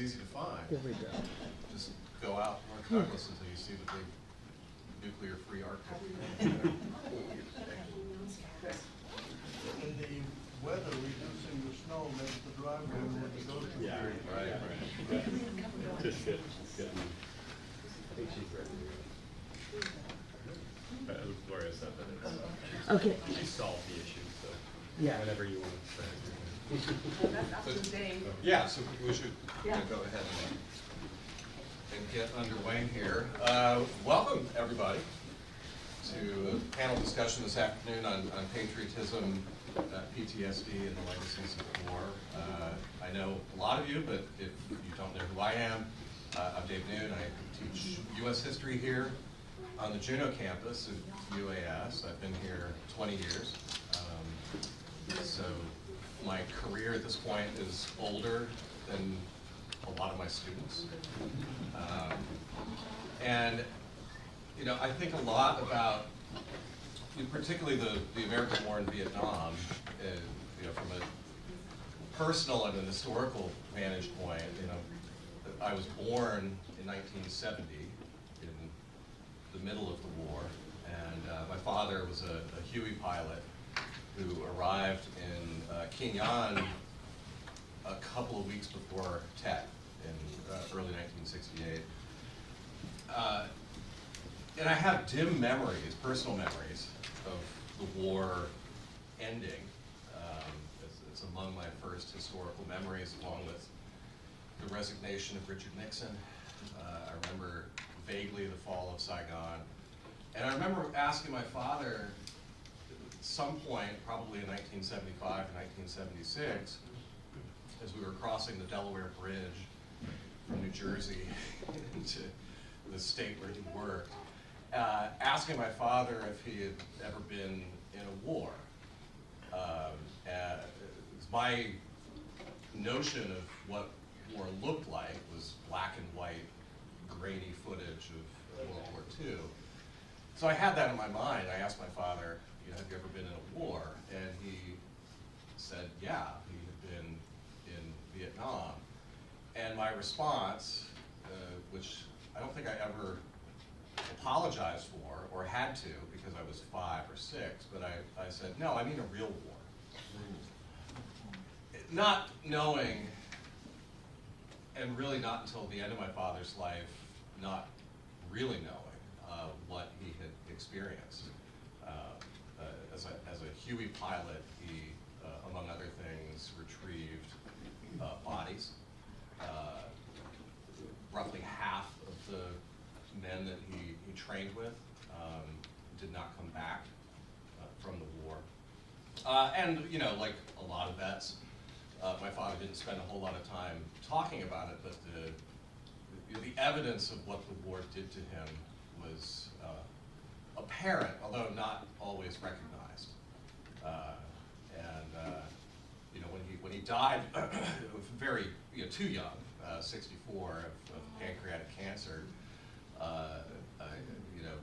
easy to find. Here we go. Just go out North Douglas until you see the big nuclear-free Arctic. And the weather reducing the snow makes the driveway more negotiable. Yeah, right. Just getting. I think she's ready. Gloria said that it's, Okay. she solved the issue, so Yeah. whenever you want to say. That's up to Dave. Yeah, so we should Yeah. go ahead and get underway here. Welcome, everybody, to a panel discussion this afternoon on patriotism, PTSD, and the legacies of war. I know a lot of you, but if you don't know who I am, I'm Dave Noon. I teach U.S. history here on the Juneau campus at UAS. I've been here 20 years. So my career at this point is older than a lot of my students. And, you know, I think a lot about, particularly the American War in Vietnam, you know, from a personal and an historical vantage point. You know, I was born in 1970 in the middle of the war, and my father was a Huey pilot who arrived in King Yan a couple of weeks before Tet in early 1968. And I have dim memories, personal memories, of the war ending. It's among my first historical memories, along with the resignation of Richard Nixon. I remember vaguely the fall of Saigon. And I remember asking my father at some point, probably in 1975 or 1976, as we were crossing the Delaware Bridge from New Jersey into the state where he worked, asking my father if he had ever been in a war. My notion of what war looked like was black and white, grainy footage of World War II. So I had that in my mind. I asked my father, you know, have you ever been in a war? And he said, yeah, he had been in Vietnam. And my response, which I don't think I ever apologized for or had to because I was 5 or 6, but I said, no, I mean a real war. Not knowing, and really not until the end of my father's life, not really knowing what he had experienced. As a Huey pilot, he, among other things, retrieved bodies. Roughly half of the men that he trained with did not come back from the war. And, you know, like a lot of vets, my father didn't spend a whole lot of time talking about it, but the evidence of what the war did to him was apparent, although not always recognized. You know, when he died, very, you know, too young, 64, of pancreatic cancer. You know,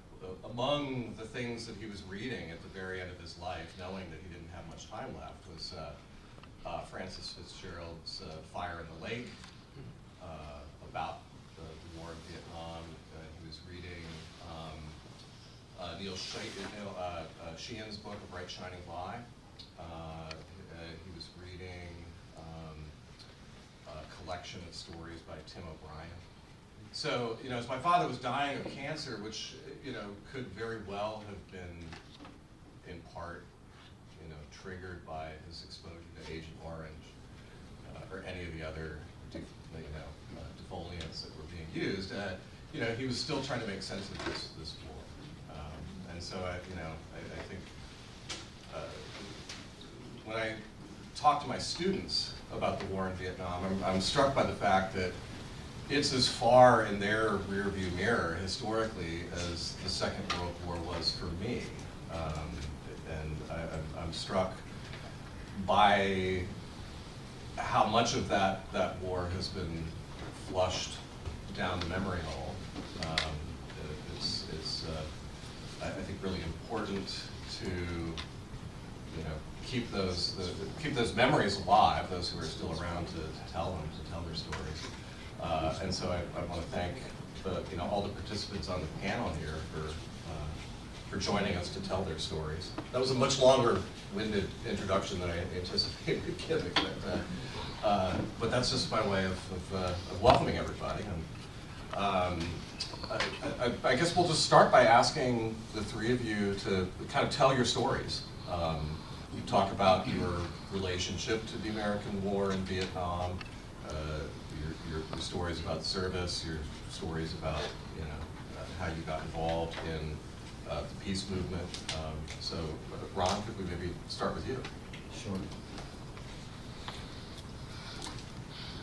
among the things that he was reading at the very end of his life, knowing that he didn't have much time left, was Francis Fitzgerald's Fire in the Lake, about the war in Vietnam. He was reading Neil Sheehan's book, A Bright Shining Lie. He was reading a collection of stories by Tim O'Brien. So, you know, as my father was dying of cancer, which, you know, could very well have been, in part, you know, triggered by his exposure to Agent Orange, or any of the other, defoliants that were being used, you know, he was still trying to make sense of this war. And so, I think when I talk to my students about the war in Vietnam, I'm struck by the fact that it's as far in their rearview mirror historically as the Second World War was for me. And I'm struck by how much of that war has been flushed down the memory hole. It's I think really important to, you know, keep those memories alive, those who are still around to tell them, to tell their stories. And so I want to thank all the participants on the panel here for joining us to tell their stories. That was a much longer-winded introduction than I anticipated giving, but that's just my way of welcoming everybody. And I guess we'll just start by asking the three of you to kind of tell your stories. You talk about your relationship to the American war in Vietnam, your stories about service, your stories about how you got involved in the peace movement. So, Ron, could we maybe start with you? Sure.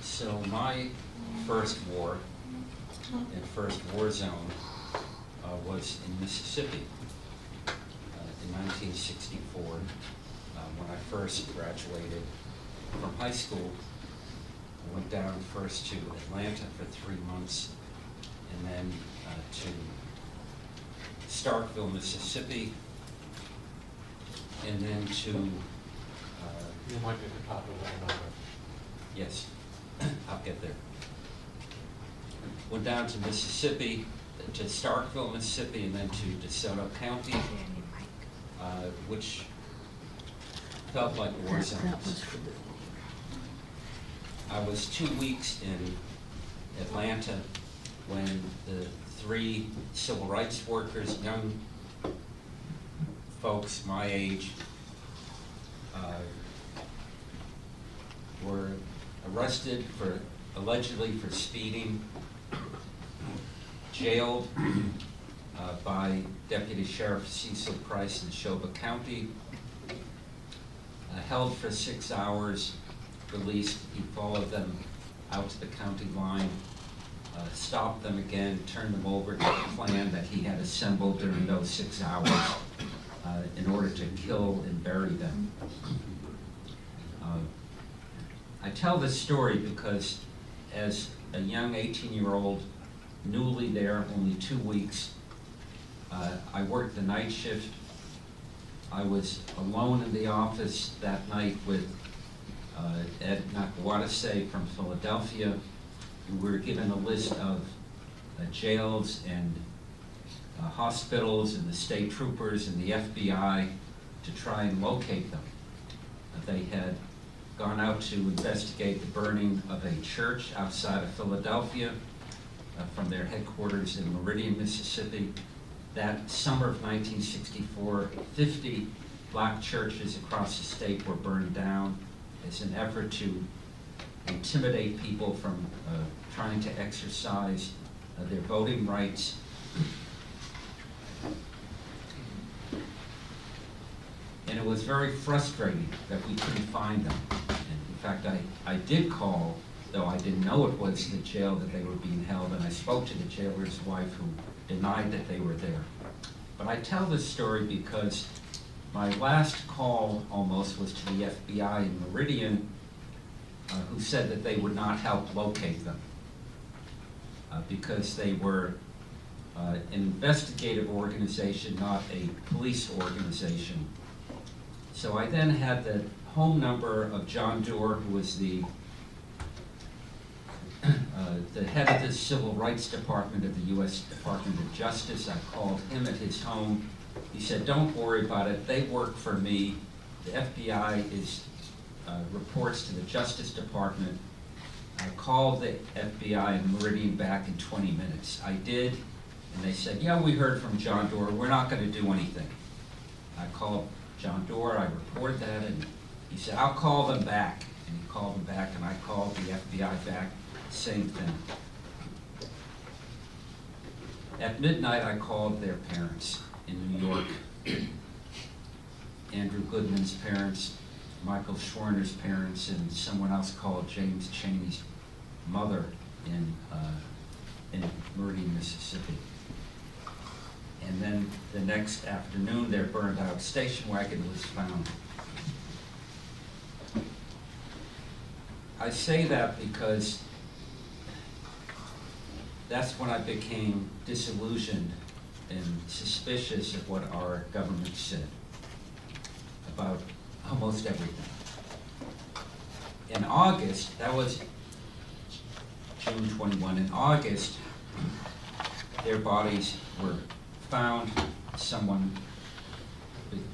So my first war and first war zone was in Mississippi in 1964 when I first graduated from high school. I went down first to Atlanta for 3 months and then to Starkville, Mississippi, and then to You might be at the top of that number. yes, I'll get there. Went down to Mississippi, to Starkville, Mississippi, and then to DeSoto County, which felt like war zones. I was 2 weeks in Atlanta when the 3 civil rights workers, young folks my age, were arrested allegedly for speeding, jailed by Deputy Sheriff Cecil Price in Neshoba County, held for 6 hours, released. He followed them out to the county line, stopped them again, turned them over to the plan that he had assembled during those 6 hours in order to kill and bury them. I tell this story because as a young 18-year-old, newly there, only 2 weeks, I worked the night shift. I was alone in the office that night with Ed Nakawatase from Philadelphia. We were given a list of jails and hospitals and the state troopers and the FBI to try and locate them. They had gone out to investigate the burning of a church outside of Philadelphia from their headquarters in Meridian, Mississippi. That summer of 1964, 50 black churches across the state were burned down as an effort to intimidate people from trying to exercise their voting rights. And it was very frustrating that we couldn't find them. And in fact, I did call, though I didn't know it was the jail that they were being held, and I spoke to the jailer's wife who denied that they were there. But I tell this story because my last call almost was to the FBI in Meridian, who said that they would not help locate them because they were an investigative organization, not a police organization. So I then had the home number of John Doerr, who was the head of the Civil Rights Department of the U.S. Department of Justice. I called him at his home. He said, "Don't worry about it. They work for me. The FBI reports to the Justice Department." I called the FBI in Meridian back in 20 minutes. I did, and they said, "Yeah, we heard from John Doerr. We're not going to do anything." I called John Doerr. I reported that, and he said, "I'll call them back." And he called them back, and I called the FBI back. Same thing. At midnight, I called their parents in New York. Andrew Goodman's parents, Michael Schwerner's parents, and someone else called James Chaney's mother in Meridian, Mississippi. And then the next afternoon, their burned out station wagon was found. I say that because that's when I became disillusioned and suspicious of what our government said about almost everything. In August, that was June 21. In August, their bodies were found. Someone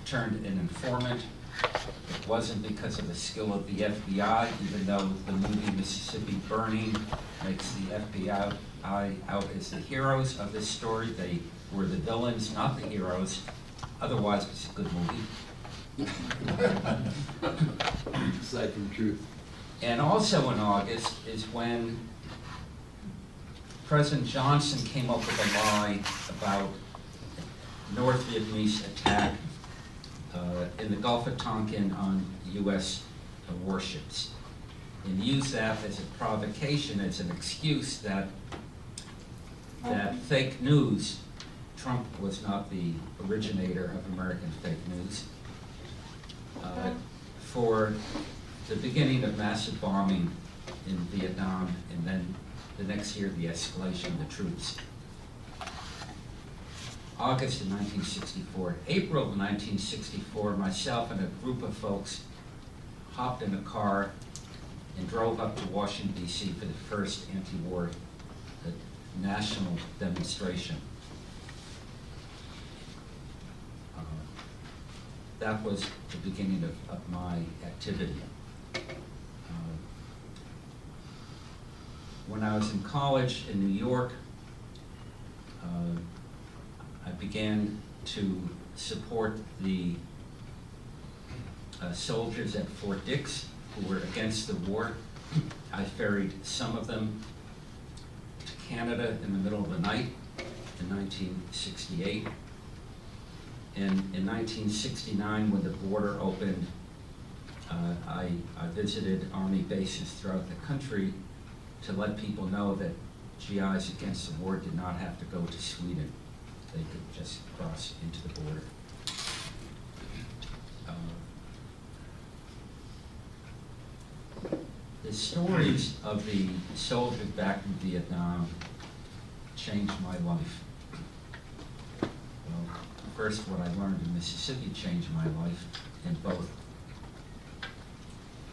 turned an informant. It wasn't because of the skill of the FBI, even though the movie Mississippi Burning makes the FBI out as the heroes of this story. They were the villains, not the heroes. Otherwise, it's a good movie. Aside from truth. And also in August is when President Johnson came up with a lie about North Vietnamese attack in the Gulf of Tonkin on U.S. warships, and used that as a provocation, as an excuse that fake news, Trump was not the originator of American fake news, for the beginning of massive bombing in Vietnam, and then the next year the escalation of the troops. August of 1964. April of 1964, myself and a group of folks hopped in a car and drove up to Washington, D.C. for the first anti-war national demonstration. That was the beginning of my activity. When I was in college in New York, I began to support the soldiers at Fort Dix who were against the war. I ferried some of them to Canada in the middle of the night in 1968. And in 1969, when the border opened, I visited Army bases throughout the country to let people know that GIs against the war did not have to go to Sweden. They could just cross into the border. The stories of the soldiers back in Vietnam changed my life. Well, first, what I learned in Mississippi changed my life, and both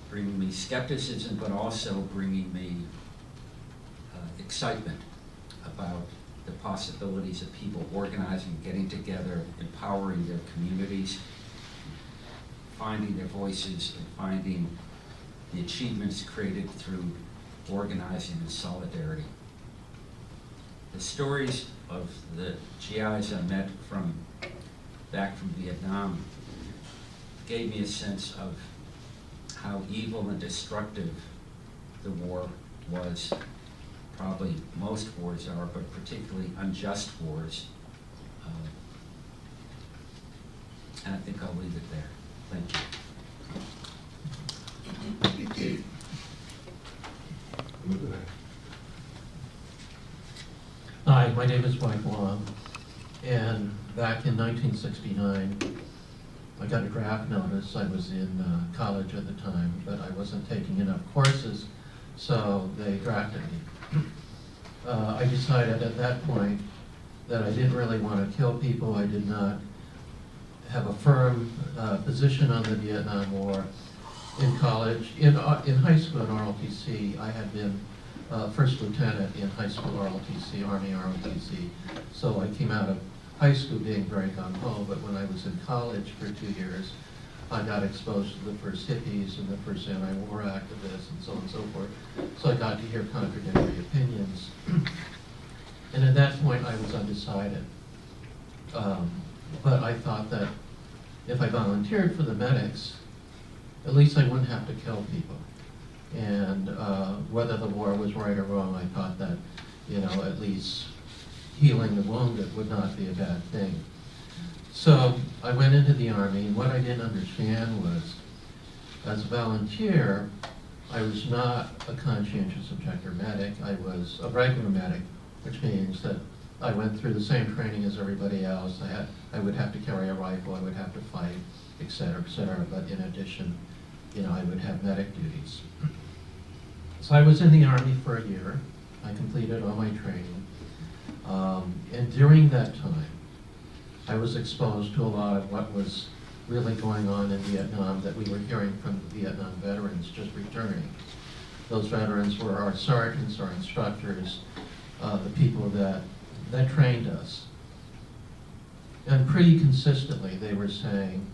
bringing me skepticism, but also bringing me excitement about the possibilities of people organizing, getting together, empowering their communities, finding their voices, and finding the achievements created through organizing and solidarity. The stories of the GIs I met back from Vietnam gave me a sense of how evil and destructive the war was. Probably most wars are, but particularly unjust wars. And I think I'll leave it there. Thank you. Hi, my name is Mike Wong, and back in 1969, I got a draft notice. I was in college at the time, but I wasn't taking enough courses, so they drafted me. I decided at that point that I didn't really want to kill people. I did not have a firm position on the Vietnam War. In college, in high school in ROTC, I had been first lieutenant in high school ROTC, Army ROTC. So I came out of high school being very gung-ho, but when I was in college for 2 years, I got exposed to the first hippies and the first anti-war activists and so on and so forth. So I got to hear contradictory opinions. And at that point, I was undecided. But I thought that if I volunteered for the medics, at least I wouldn't have to kill people. And whether the war was right or wrong, I thought that, you know, at least healing the wounded would not be a bad thing. So I went into the Army, and what I didn't understand was, as a volunteer, I was not a conscientious objector medic. I was a regular medic, which means that I went through the same training as everybody else. I would have to carry a rifle, I would have to fight, et cetera, but in addition, you know, I would have medic duties. So I was in the Army for a year. I completed all my training. And during that time, I was exposed to a lot of what was really going on in Vietnam that we were hearing from the Vietnam veterans just returning. those veterans were our sergeants, our instructors, the people that trained us. And pretty consistently they were saying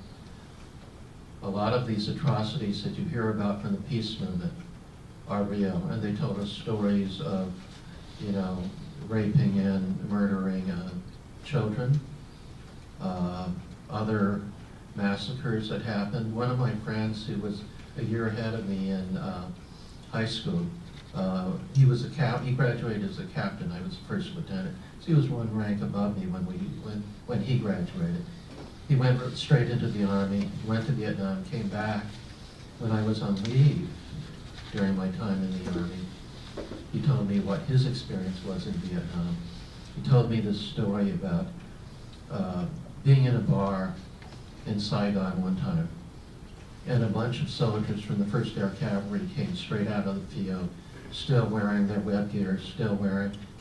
a lot of these atrocities that you hear about from the peace movement are real. And they told us stories of, you know, raping and murdering children, other massacres that happened. One of my friends who was a year ahead of me in high school, he graduated as a captain. I was a first lieutenant. So he was one rank above me when he graduated. He went straight into the Army, went to Vietnam, came back. When I was on leave during my time in the Army, he told me what his experience was in Vietnam. He told me this story about being in a bar in Saigon one time, and a bunch of soldiers from the 1st Air Cavalry came straight out of the field, still wearing their web gear, still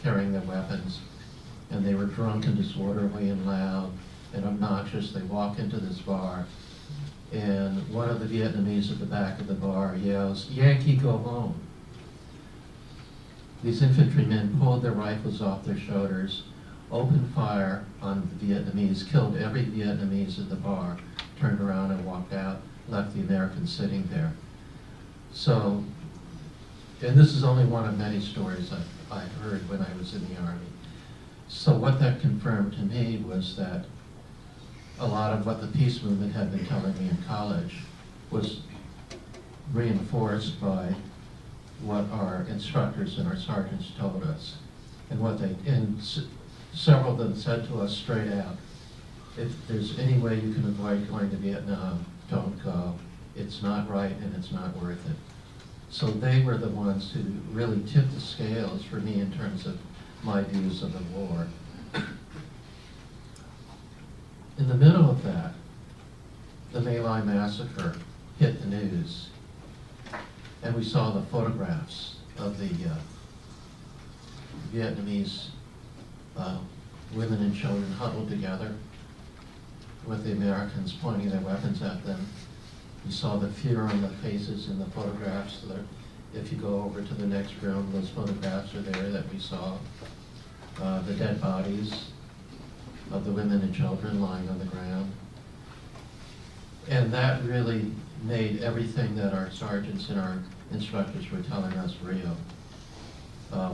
carrying their weapons, and they were drunk and disorderly and loud and obnoxious. They walk into this bar, and one of the Vietnamese at the back of the bar yells, "Yankee, go home." These infantrymen pulled their rifles off their shoulders, opened fire on the Vietnamese, killed every Vietnamese at the bar, turned around and walked out, left the Americans sitting there. So, and this is only one of many stories I heard when I was in the Army. So what that confirmed to me was that a lot of what the peace movement had been telling me in college was reinforced by what our instructors and our sergeants told us. And several of them said to us straight out, if there's any way you can avoid going to Vietnam, don't go. It's not right and it's not worth it. So they were the ones who really tipped the scales for me in terms of my views of the war. In the middle of that, the My Lai massacre hit the news, and we saw the photographs of the Vietnamese women and children huddled together with the Americans pointing their weapons at them. You saw the fear on the faces in the photographs. So if you go over to the next room, those photographs are there that we saw. The dead bodies of the women and children lying on the ground. And that really made everything that our sergeants and our instructors were telling us real.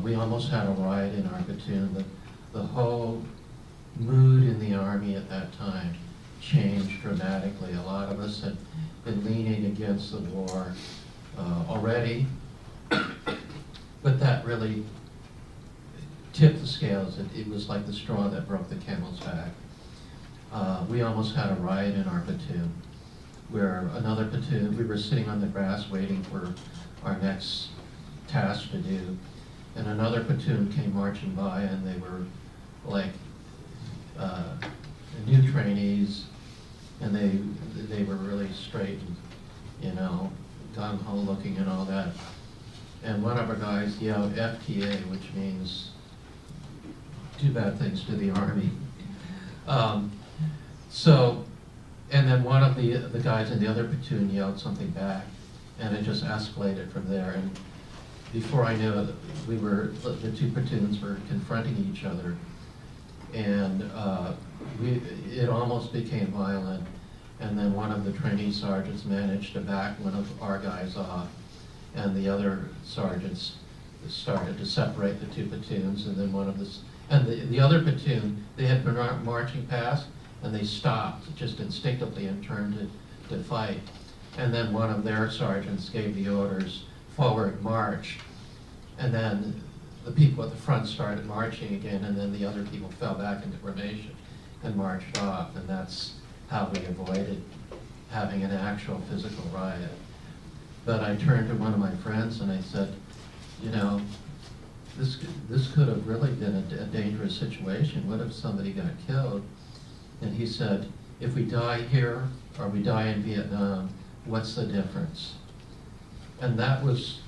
We almost had a riot in our platoon. The whole mood in the Army at that time changed dramatically. A lot of us had been leaning against the war already, but that really tipped the scales. It was like the straw that broke the camel's back. We almost had a riot in our platoon, where another platoon, we were sitting on the grass waiting for our next task to do, and another platoon came marching by, and they were like new trainees, and they were really straight and, you know, gung-ho looking and all that. And one of our guys yelled FTA, which means do bad things to the Army. And then one of the guys in the other platoon yelled something back, and it just escalated from there. And before I knew it, the two platoons were confronting each other, and it almost became violent. And then one of the trainee sergeants managed to back one of our guys off, and the other sergeants started to separate the two platoons. And then the other platoon, they had been marching past, and they stopped just instinctively and turned to fight. And then one of their sergeants gave the orders, forward, march. And then the people at the front started marching again, and then the other people fell back into formation and marched off. And that's how we avoided having an actual physical riot. But I turned to one of my friends and I said, you know, this could have really been a dangerous situation. What if somebody got killed? And he said, if we die here or we die in Vietnam, what's the difference? And that was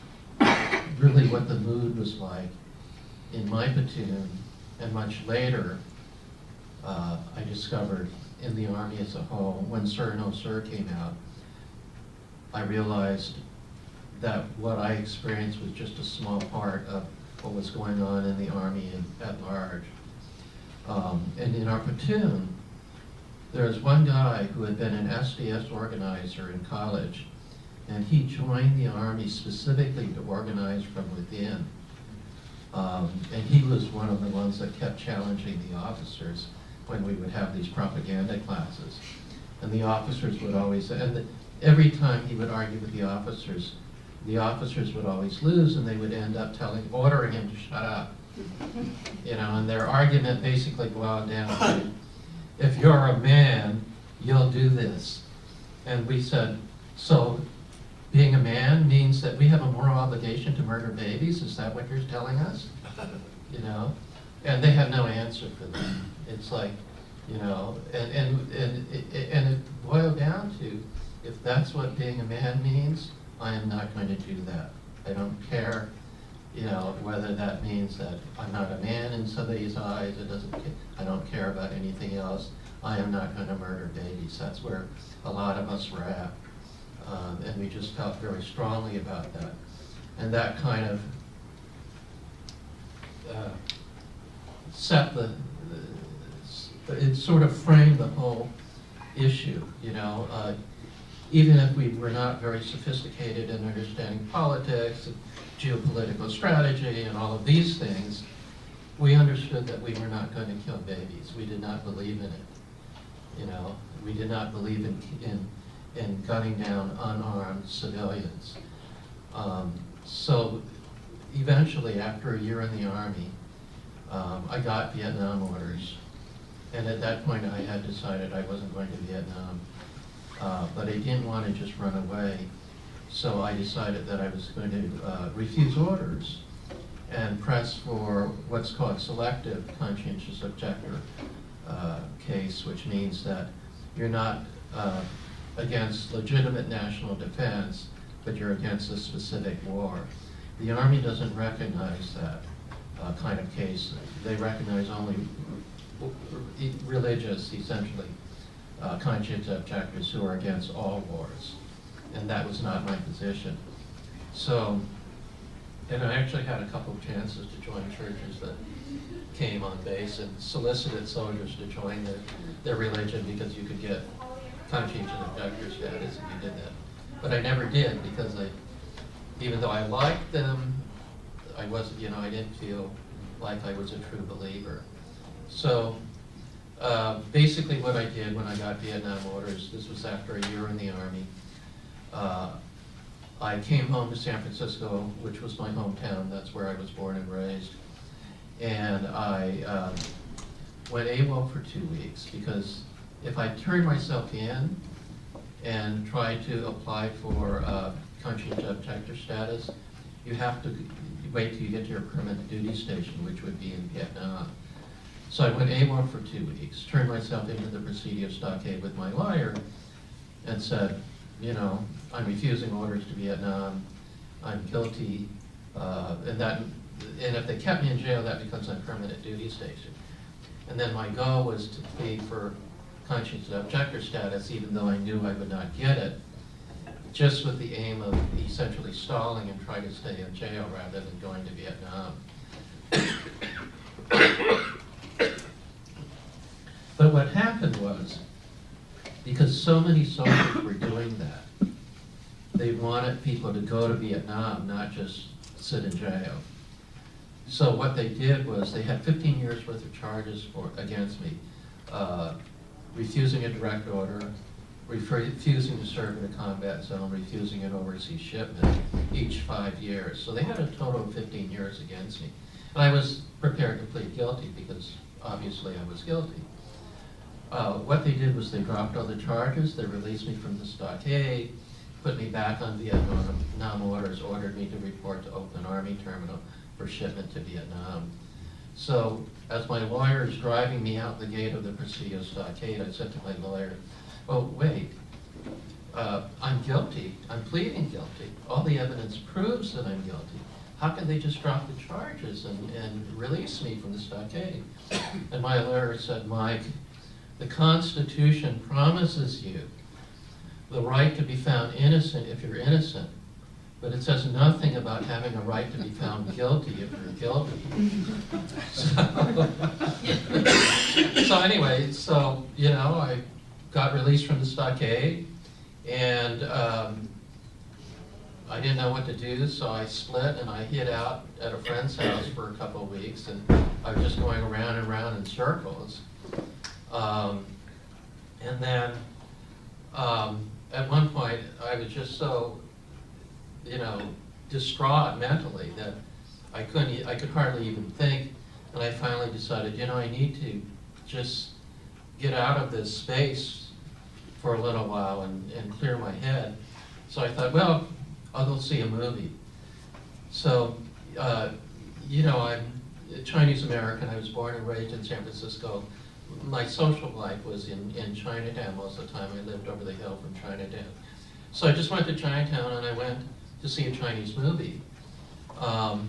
really what the mood was like in my platoon. And much later, I discovered in the Army as a whole, when Sir No Sir came out, I realized that what I experienced was just a small part of what was going on in the Army at large. And in our platoon, there was one guy who had been an SDS organizer in college, and he joined the Army specifically to organize from within. And he was one of the ones that kept challenging the officers when we would have these propaganda classes. And the officers would always, every time he would argue with the officers would always lose, and they would end up ordering him to shut up. You know, and their argument basically boiled down to, if you're a man, you'll do this. And we said, so being a man means that we have a moral obligation to murder babies? Is that what you're telling us? You know? And they had no answer for that. It's like, you know, and it boiled down to, if that's what being a man means, I am not going to do that. I don't care, you know, whether that means that I'm not a man in somebody's eyes. I don't care about anything else. I am not going to murder babies. That's where a lot of us were at. And we just felt very strongly about that. And that kind of it sort of framed the whole issue, you know. Even if we were not very sophisticated in understanding politics and geopolitical strategy and all of these things, we understood that we were not going to kill babies. We did not believe in it. You know, we did not believe in gunning down unarmed civilians. So eventually, after a year in the Army, I got Vietnam orders. And at that point, I had decided I wasn't going to Vietnam. But I didn't want to just run away. So I decided that I was going to refuse orders and press for what's called selective conscientious objector case, which means that you're not against legitimate national defense, but you're against a specific war. The Army doesn't recognize that kind of case. They recognize only religious, essentially, conscientious objectors who are against all wars. And that was not my position. So, and I actually had a couple of chances to join churches that came on base and solicited soldiers to join their religion because you could get conscientious objector status if you did that. But I never did because even though I liked them, I wasn't, you know, I didn't feel like I was a true believer. So basically what I did when I got Vietnam orders, this was after a year in the Army, I came home to San Francisco, which was my hometown. That's where I was born and raised. And I went AWOL for 2 weeks because if I turned myself in and tried to apply for conscientious objector status, you have to wait till you get to your permanent duty station, which would be in Vietnam. So I went AWOL for 2 weeks, turned myself into the Presidio stockade with my lawyer, and said, you know, I'm refusing orders to Vietnam, I'm guilty, and if they kept me in jail, that becomes my permanent duty station. And then my goal was to plead for conscientious objector status, even though I knew I would not get it, just with the aim of essentially stalling and trying to stay in jail rather than going to Vietnam. But what happened was, because so many soldiers were doing that, they wanted people to go to Vietnam, not just sit in jail. So what they did was they had 15 years worth of charges against me. Refusing a direct order, refusing to serve in a combat zone, refusing an overseas shipment, each 5 years. So they had a total of 15 years against me. And I was prepared to plead guilty because obviously I was guilty. What they did was they dropped all the charges, they released me from the stockade, put me back on Vietnam orders, ordered me to report to Oakland Army Terminal for shipment to Vietnam. So as my lawyer is driving me out the gate of the Presidio stockade, I said to my lawyer, oh, wait, I'm guilty, I'm pleading guilty. All the evidence proves that I'm guilty. How can they just drop the charges and release me from the stockade? And my lawyer said, Mike, the Constitution promises you the right to be found innocent if you're innocent, but it says nothing about having a right to be found guilty if you're guilty. So anyway, so, you know, I got released from the stockade, and I didn't know what to do, so I split and I hid out at a friend's house for a couple of weeks, and I was just going around and around in circles. And then at one point, I was just so, you know, distraught mentally that I could hardly even think, and I finally decided, you know, I need to just get out of this space for a little while and clear my head. So I thought, well, I'll go see a movie. So, you know, I'm a Chinese American. I was born and raised in San Francisco. My social life was in Chinatown most of the time. I lived over the hill from Chinatown. So I just went to Chinatown and I went to see a Chinese movie. And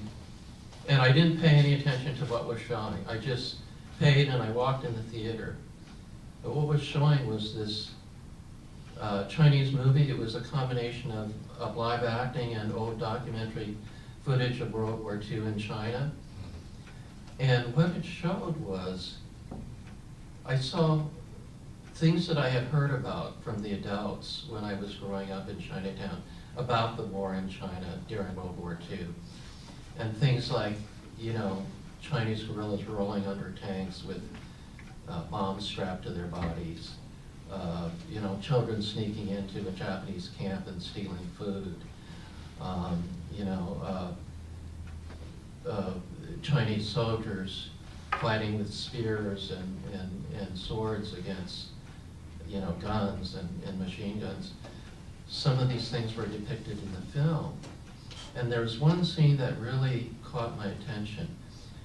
I didn't pay any attention to what was showing. I just paid and I walked in the theater. But what was showing was this Chinese movie. It was a combination of live acting and old documentary footage of World War II in China. And what it showed was, I saw things that I had heard about from the adults when I was growing up in Chinatown about the war in China during World War II. And things like, you know, Chinese guerrillas rolling under tanks with bombs strapped to their bodies. You know, children sneaking into a Japanese camp and stealing food. You know, Chinese soldiers fighting with spears and swords against, you know, guns and machine guns. Some of these things were depicted in the film. And there was one scene that really caught my attention.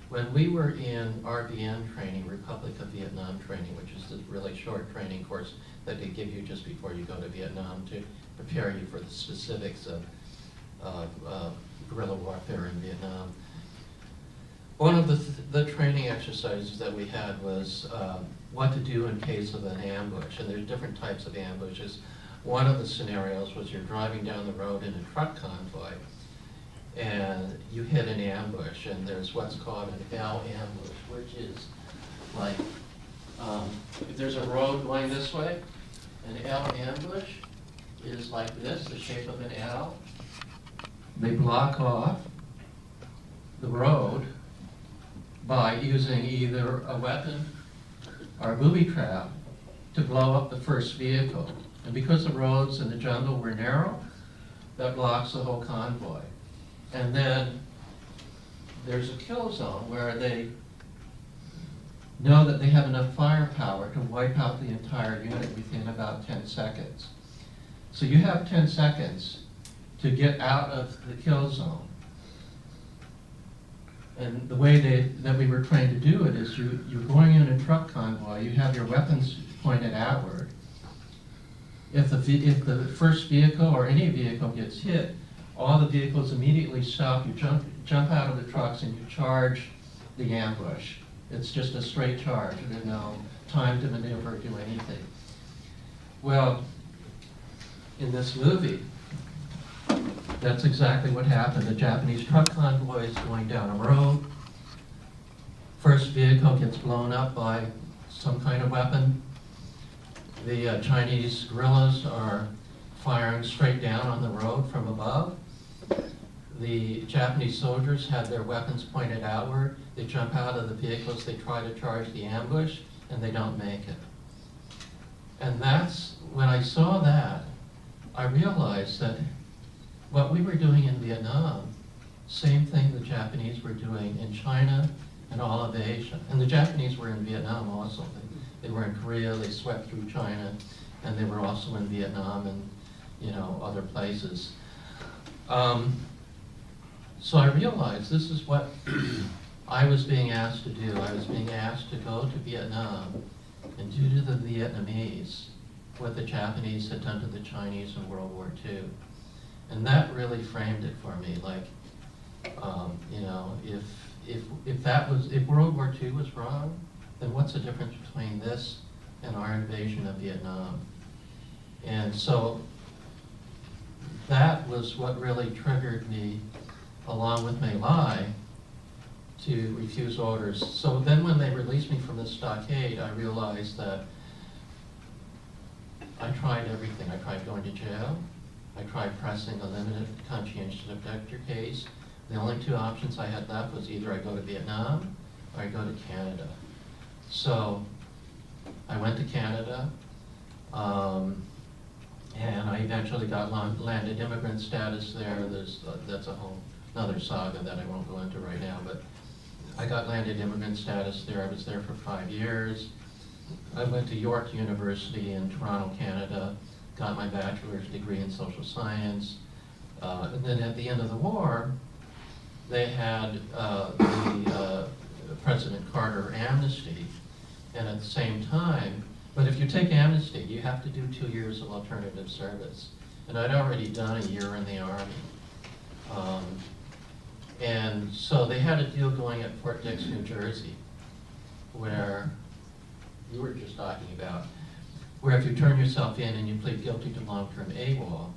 When we were in RVN training, Republic of Vietnam training, which is the really short training course that they give you just before you go to Vietnam to prepare you for the specifics of guerrilla warfare in Vietnam. One of the training exercises that we had was what to do in case of an ambush, and there's different types of ambushes. One of the scenarios was you're driving down the road in a truck convoy, and you hit an ambush, and there's what's called an L ambush, which is like, if there's a road going this way, an L ambush is like this, the shape of an L. They block off the road by using either a weapon or a booby trap to blow up the first vehicle. And because the roads in the jungle were narrow, that blocks the whole convoy. And then there's a kill zone where they know that they have enough firepower to wipe out the entire unit within about 10 seconds. So you have 10 seconds to get out of the kill zone. And the way that we were trained to do it is you're going in a truck convoy, you have your weapons pointed outward. If the first vehicle or any vehicle gets hit, all the vehicles immediately stop. You jump out of the trucks and you charge the ambush. It's just a straight charge. There's no time to maneuver or do anything. Well, in this movie, that's exactly what happened. The Japanese truck convoy is going down a road. First vehicle gets blown up by some kind of weapon. The Chinese guerrillas are firing straight down on the road from above. The Japanese soldiers have their weapons pointed outward. They jump out of the vehicles, they try to charge the ambush, and they don't make it. And that's, when I saw that, I realized that what we were doing in Vietnam, same thing the Japanese were doing in China and all of Asia. And the Japanese were in Vietnam also. They were in Korea, they swept through China, and they were also in Vietnam and, you know, other places. So I realized this is what I was being asked to do. I was being asked to go to Vietnam and do to the Vietnamese what the Japanese had done to the Chinese in World War II. And that really framed it for me. Like, you know, if World War II was wrong, then what's the difference between this and our invasion of Vietnam? And so that was what really triggered me, along with My Lai, to refuse orders. So then when they released me from the stockade, I realized that I tried everything. I tried going to jail. I tried pressing a limited conscientious objector case. The only two options I had left was either I go to Vietnam or I go to Canada. So I went to Canada, and I eventually got landed immigrant status there. That's a whole another saga that I won't go into right now, but I got landed immigrant status there. I was there for 5 years. I went to York University in Toronto, Canada, got my bachelor's degree in social science. And then at the end of the war, they had the President Carter amnesty. And at the same time, but if you take amnesty, you have to do 2 years of alternative service. And I'd already done a year in the Army. And so they had a deal going at Fort Dix, New Jersey, where you were just talking about, where if you turn yourself in and you plead guilty to long-term AWOL,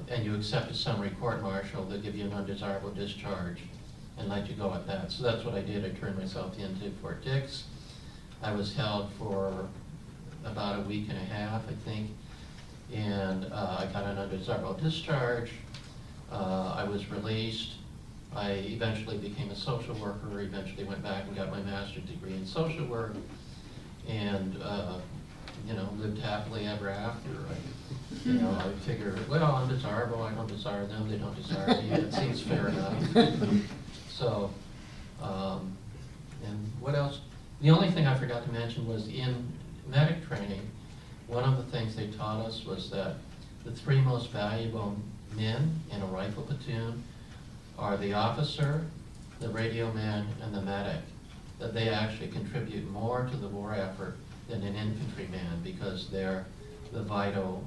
and you accept a summary court-martial, they'll give you an undesirable discharge and let you go at that. So that's what I did. I turned myself into Fort Dix. I was held for about a week and a half, I think, and I got an undesirable discharge. I was released. I eventually became a social worker, eventually went back and got my master's degree in social work, and you know, lived happily ever after. I figure, well, I'm desirable, I don't desire them, they don't desire me, it seems fair enough. So, and what else? The only thing I forgot to mention was in medic training, one of the things they taught us was that the 3 most valuable men in a rifle platoon are the officer, the radio man, and the medic. That they actually contribute more to the war effort than an infantryman because they're the vital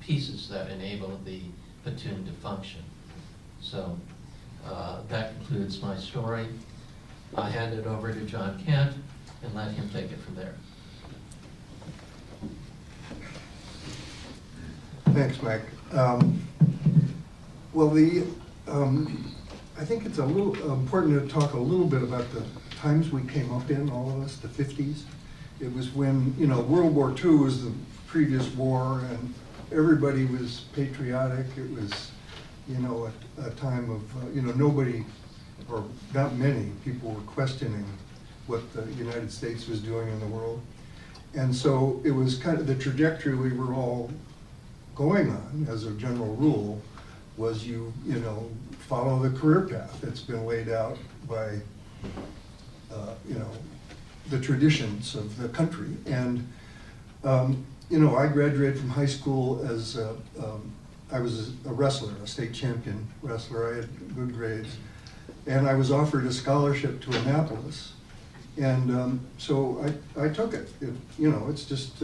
pieces that enable the platoon to function. So that concludes my story. I hand it over to John Kent and let him take it from there. Thanks, Mike. Well, I think it's a little important to talk a little bit about the times we came up in, all of us, the 50s. It was when, World War II was the previous war and everybody was patriotic. It was, a time of, nobody, or not many people were questioning what the United States was doing in the world. And so it was kind of the trajectory we were all going on as a general rule was you follow the career path that's been laid out by, the traditions of the country. And, I graduated from high school as, I was a wrestler, a state champion wrestler. I had good grades. And I was offered a scholarship to Annapolis. And so I took it. It's just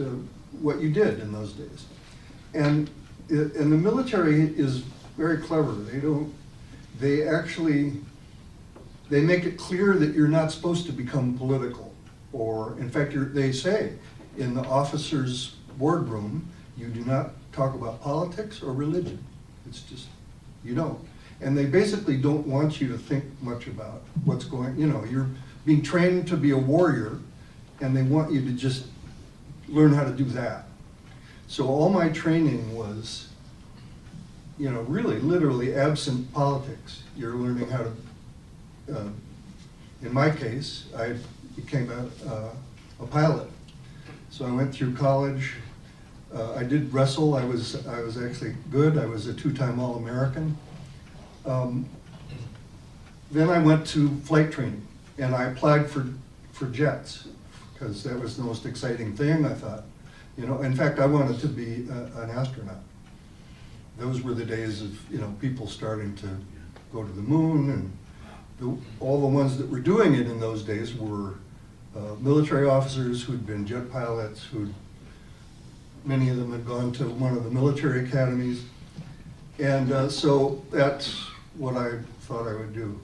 what you did in those days. And the military is very clever. They make it clear that you're not supposed to become political. Or, in fact, they say in the officers' boardroom, you do not talk about politics or religion. It's just, you don't. And they basically don't want you to think much about what's going, you're being trained to be a warrior, and they want you to just learn how to do that. So all my training was, really literally absent politics. You're learning how to, in my case, I became a pilot. So I went through college. I did wrestle. I was actually good. I was a 2-time All-American. Then I went to flight training, and I applied for jets because that was the most exciting thing, I thought. In fact, I wanted to be an astronaut. Those were the days of people starting to go to the moon, and all the ones that were doing it in those days were military officers who'd been jet pilots, many of them had gone to one of the military academies. And so that's what I thought I would do.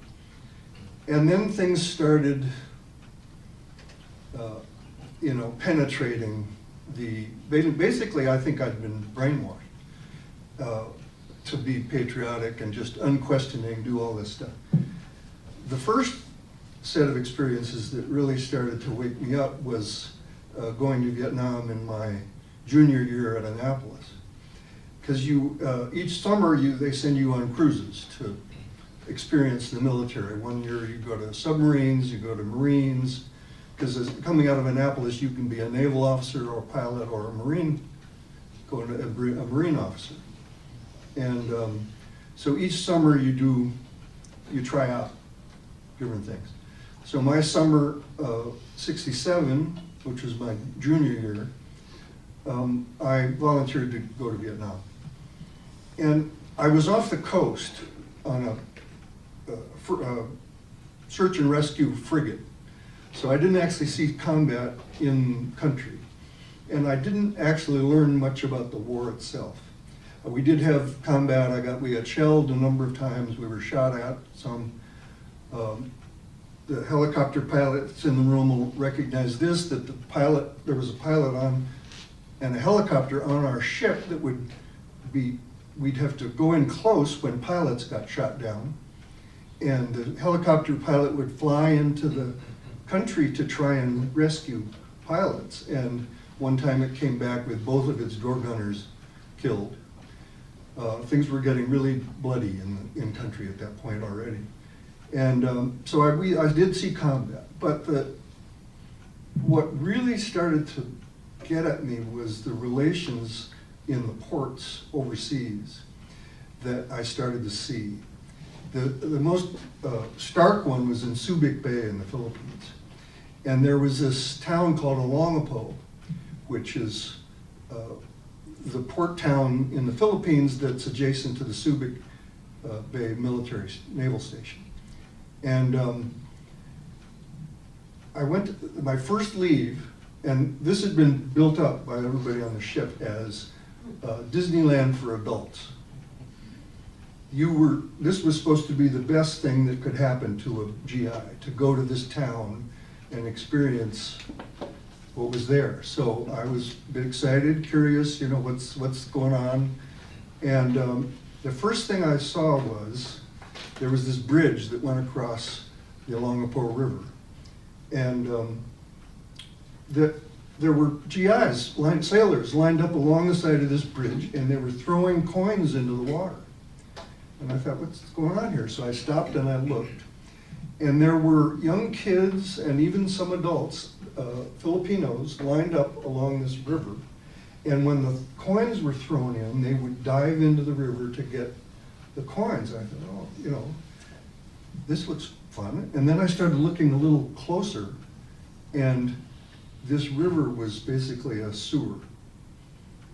And then things started, penetrating basically I think I'd been brainwashed. to be patriotic and just unquestioning, do all this stuff. The first set of experiences that really started to wake me up was going to Vietnam in my junior year at Annapolis. Because each summer they send you on cruises to experience the military. One year you go to submarines, you go to Marines, because coming out of Annapolis you can be a naval officer or a pilot or a Marine, going to a Marine officer. And so each summer you try out different things. So my summer '67, which was my junior year, I volunteered to go to Vietnam. And I was off the coast on a search and rescue frigate. So I didn't actually see combat in country. And I didn't actually learn much about the war itself. We did have combat. We got shelled a number of times. We were shot at some. The helicopter pilots in the room will recognize this, that there was a pilot on and a helicopter on our ship that we'd have to go in close when pilots got shot down. And the helicopter pilot would fly into the country to try and rescue pilots. And one time it came back with both of its door gunners killed. Things were getting really bloody in country at that point already. And so I did see combat, but what really started to get at me was the relations in the ports overseas that I started to see. The most stark one was in Subic Bay in the Philippines. And there was this town called Olongapo, which is the port town in the Philippines that's adjacent to the Subic Bay military naval station. And I went to my first leave, and this had been built up by everybody on the ship as Disneyland for adults. This was supposed to be the best thing that could happen to a GI, to go to this town and experience what was there. So I was a bit excited, curious, what's going on. And the first thing I saw was there was this bridge that went across the Olongapo River. And there were GIs, sailors, lined up along the side of this bridge, and they were throwing coins into the water. And I thought, what's going on here? So I stopped and I looked. And there were young kids and even some adults, Filipinos, lined up along this river. And when the coins were thrown in, they would dive into the river to get the coins. I thought, oh, this looks fun. And then I started looking a little closer, and this river was basically a sewer.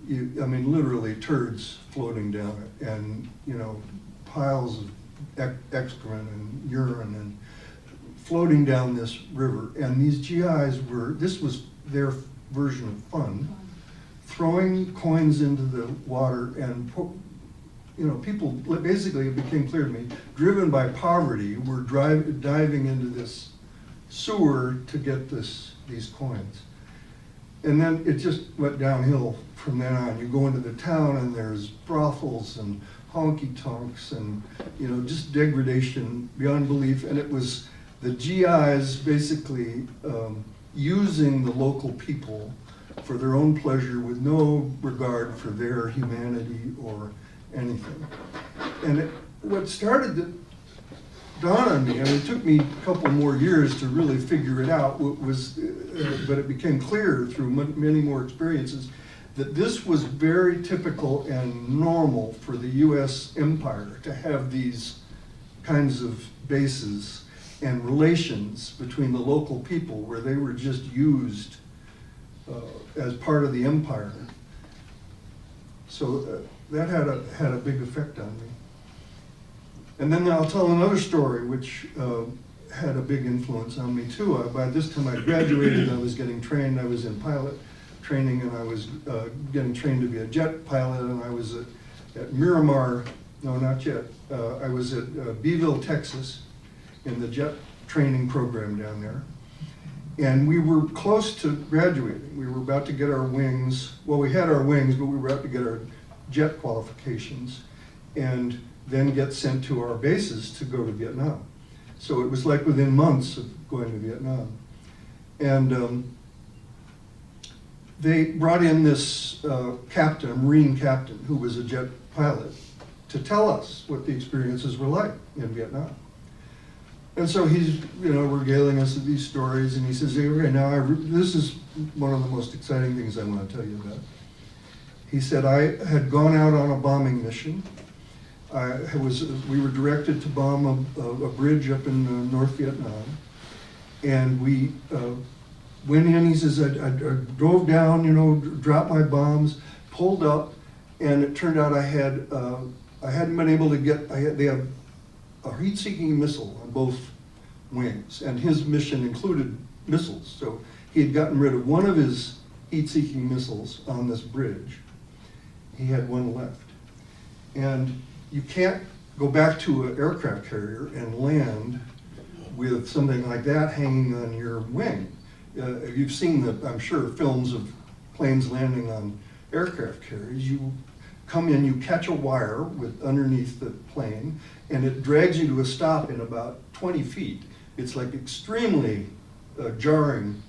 Literally turds floating down it, and piles of excrement and urine and floating down this river. And these GIs this was their version of fun, throwing coins into the water. And people, basically it became clear to me, driven by poverty, were diving into this sewer to get these coins. And then it just went downhill from then on. You go into the town and there's brothels and honky-tonks and just degradation beyond belief. And it was the GIs basically using the local people for their own pleasure with no regard for their humanity or anything. And what started to dawn on me, and it took me a couple more years to really figure it out, but it became clear through many more experiences, that this was very typical and normal for the US empire to have these kinds of bases and relations between the local people where they were just used as part of the empire. So that had a big effect on me. And then I'll tell another story which had a big influence on me too. By this time I graduated, I was getting trained, I was in pilot training, and I was getting trained to be a jet pilot, and I was at Miramar, no, not yet. I was at Beeville, Texas, in the jet training program down there. And we were close to graduating. We were about to get our wings. Well, we had our wings, but we were about to get our jet qualifications. and then get sent to our bases to go to Vietnam. So it was like within months of going to Vietnam. And they brought in this captain, a Marine captain, who was a jet pilot, to tell us what the experiences were like in Vietnam. And so he's, regaling us with these stories, and he says, okay, now this is one of the most exciting things I want to tell you about. He said, I had gone out on a bombing mission. We were directed to bomb a bridge up in North Vietnam, and we went in. He says, I drove down, dropped my bombs, pulled up, and it turned out I hadn't been able to get. They have a heat-seeking missile on both wings, and his mission included missiles. So he had gotten rid of one of his heat-seeking missiles on this bridge. He had one left, and you can't go back to an aircraft carrier and land with something like that hanging on your wing. You've seen I'm sure, films of planes landing on aircraft carriers. You come in, you catch a wire underneath the plane, and it drags you to a stop in about 20 feet. It's like extremely jarring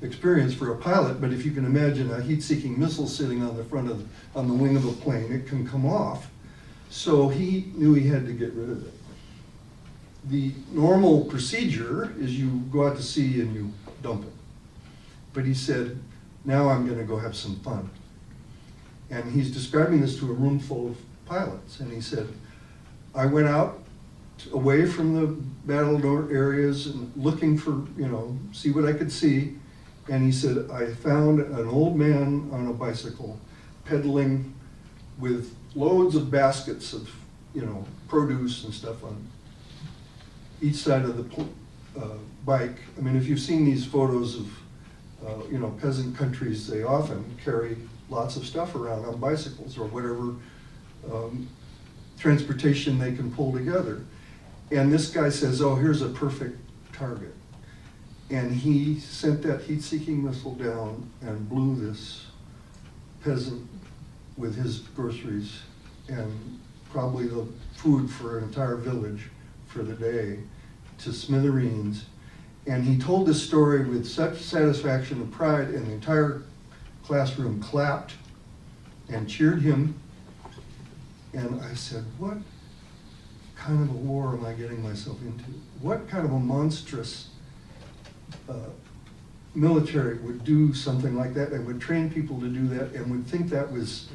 experience for a pilot, but if you can imagine a heat-seeking missile sitting on the wing of a plane, it can come off. So he knew he had to get rid of it. The normal procedure is you go out to sea and you dump it. But he said, now I'm going to go have some fun. And he's describing this to a room full of pilots. And he said, I went out away from the battle areas and looking for, see what I could see. And he said, I found an old man on a bicycle pedaling with loads of baskets of, produce and stuff on each side of the bike. I mean, if you've seen these photos of, peasant countries, they often carry lots of stuff around on bicycles or whatever transportation they can pull together. And this guy says, oh, here's a perfect target. And he sent that heat-seeking missile down and blew this peasant with his groceries and probably the food for an entire village for the day to smithereens. And he told this story with such satisfaction and pride, and the entire classroom clapped and cheered him. And I said, what kind of a war am I getting myself into? What kind of a monstrous military would do something like that and would train people to do that and would think that was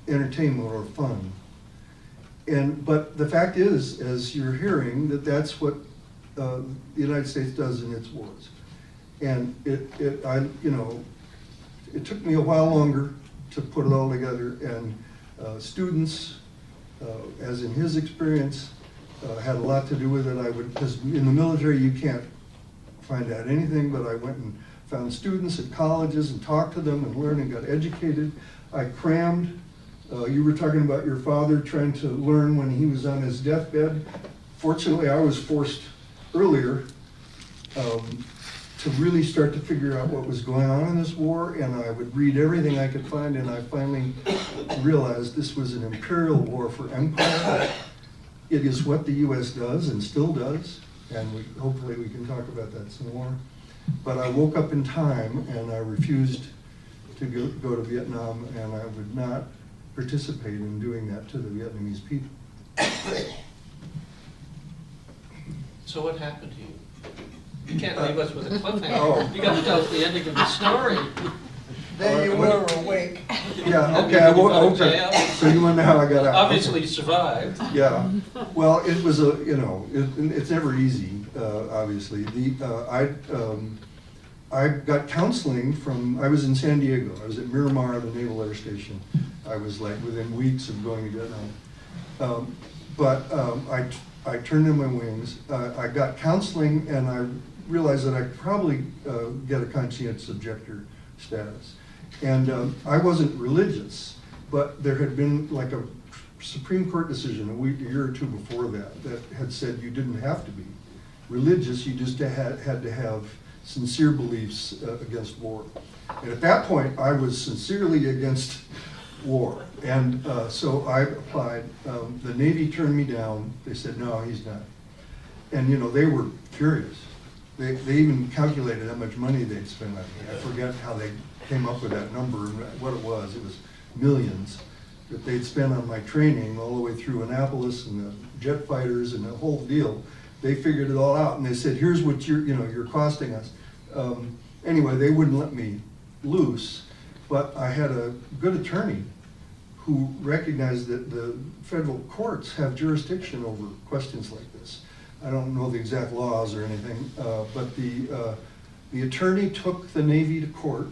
entertainment or fun? But the fact is, as you're hearing, that's what the United States does in its wars. And it took me a while longer to put it all together, and students, as in his experience, had a lot to do with it. Because in the military you can't find out anything, but I went and found students at colleges and talked to them and learned and got educated. I crammed. You were talking about your father trying to learn when he was on his deathbed. Fortunately, I was forced earlier to really start to figure out what was going on in this war, and I would read everything I could find, and I finally realized this was an imperial war for empire. It is what the U.S. does and still does, and hopefully we can talk about that some more. But I woke up in time, and I refused to go to Vietnam, and I would not participate in doing that to the Vietnamese people. So what happened to you? You can't leave us with a cliffhanger. Oh. You got to tell us the ending of the story. There you were awake. Yeah, okay, I woke up. So you want to know how I got out? Obviously you survived. Yeah, well, it was it's never easy, obviously. I got counseling I was in San Diego. I was at Miramar, the Naval Air Station. I was like within weeks of going to Vietnam. I turned in my wings. I got counseling, and I realized that I could probably get a conscientious objector status. And I wasn't religious, but there had been like a Supreme Court decision a year or two before that had said you didn't have to be religious, you just had to have sincere beliefs against war. And at that point, I was sincerely against war. And so I applied. The Navy turned me down. They said, no, he's not. And you know, they were furious. They even calculated how much money they'd spend on me. I forget how they came up with that number, what it was. It was millions that they'd spent on my training all the way through Annapolis and the jet fighters and the whole deal. They figured it all out, and they said, here's what you're costing us. Anyway, they wouldn't let me loose, but I had a good attorney who recognized that the federal courts have jurisdiction over questions like this. I don't know the exact laws or anything, but the attorney took the Navy to court,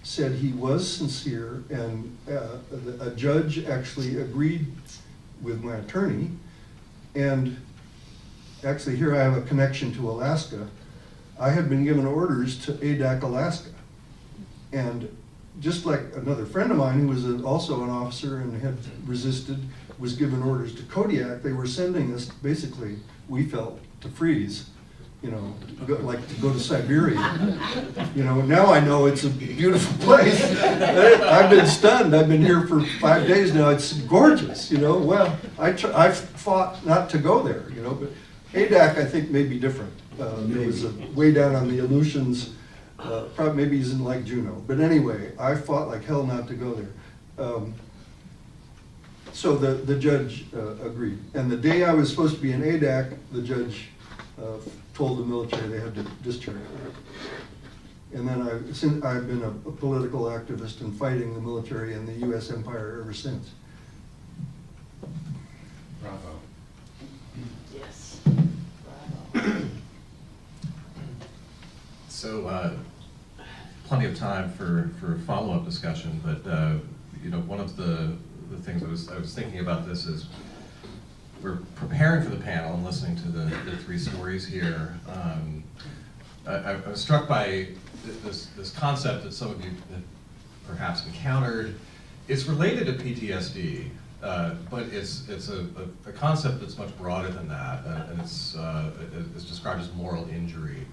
said he was sincere, and a judge actually agreed with my attorney. And actually here I have a connection to Alaska. I had been given orders to ADAC Alaska. And just like another friend of mine who was also an officer and had resisted, was given orders to Kodiak, they were sending us basically, we felt, to freeze, you know, like to go to Siberia. You know, now I know it's a beautiful place. I've been stunned. I've been here for 5 days now. It's gorgeous, you know. Well, I fought not to go there, you know, but ADAC I think may be different. It was way down on the Aleutians. Probably maybe he's in like Juneau. But anyway, I fought like hell not to go there. So the judge agreed. And the day I was supposed to be in ADAC, the judge told the military they had to discharge me. And then since I've been a political activist and fighting the military and the U.S. empire ever since. Bravo. Yes. So, plenty of time for follow-up discussion, but you know, one of the things I was thinking about this is we're preparing for the panel and listening to the three stories here. I was struck by this concept that some of you have perhaps encountered. It's related to PTSD, but it's a concept that's much broader than that, and it's described as moral injury.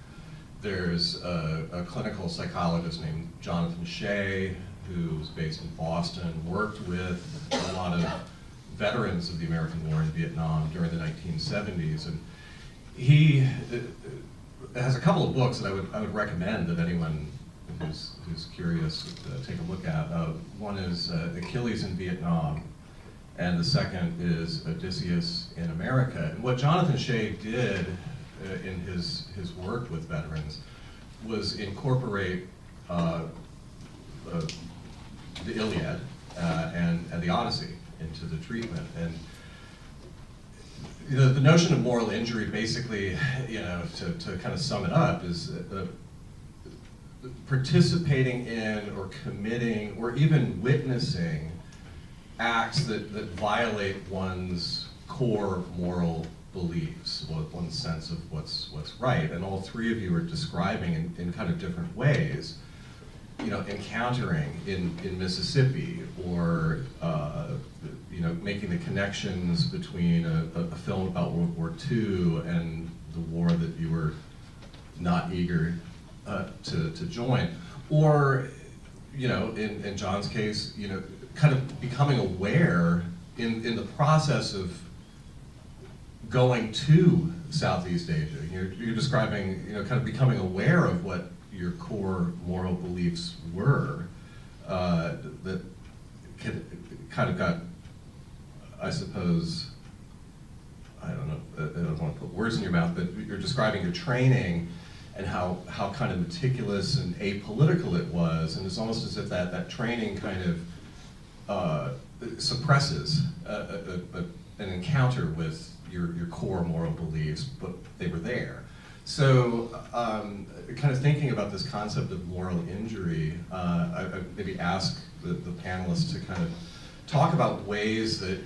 There's a clinical psychologist named Jonathan Shea, who's based in Boston, worked with a lot of veterans of the American War in Vietnam during the 1970s, and he has a couple of books that I would recommend that anyone who's curious take a look at. One is Achilles in Vietnam, and the second is Odysseus in America. And what Jonathan Shea did in his work with veterans was incorporate the Iliad and the Odyssey into the treatment. And the notion of moral injury, basically, you know, to kind of sum it up, is participating in or committing or even witnessing acts that violate one's core moral beliefs, one's sense of what's right. And all three of you are describing in kind of different ways, you know, encountering in Mississippi, or you know, making the connections between a film about World War II and the war that you were not eager to join, or, you know, in John's case, you know, kind of becoming aware in the process of going to Southeast Asia. You're describing, you know, kind of becoming aware of what your core moral beliefs were, that kind of got, I suppose, I don't know, I don't want to put words in your mouth, but you're describing your training and how kind of meticulous and apolitical it was, and it's almost as if that training kind of suppresses an encounter with your core moral beliefs, but they were there. So, kind of thinking about this concept of moral injury, I maybe ask the panelists to kind of talk about ways that,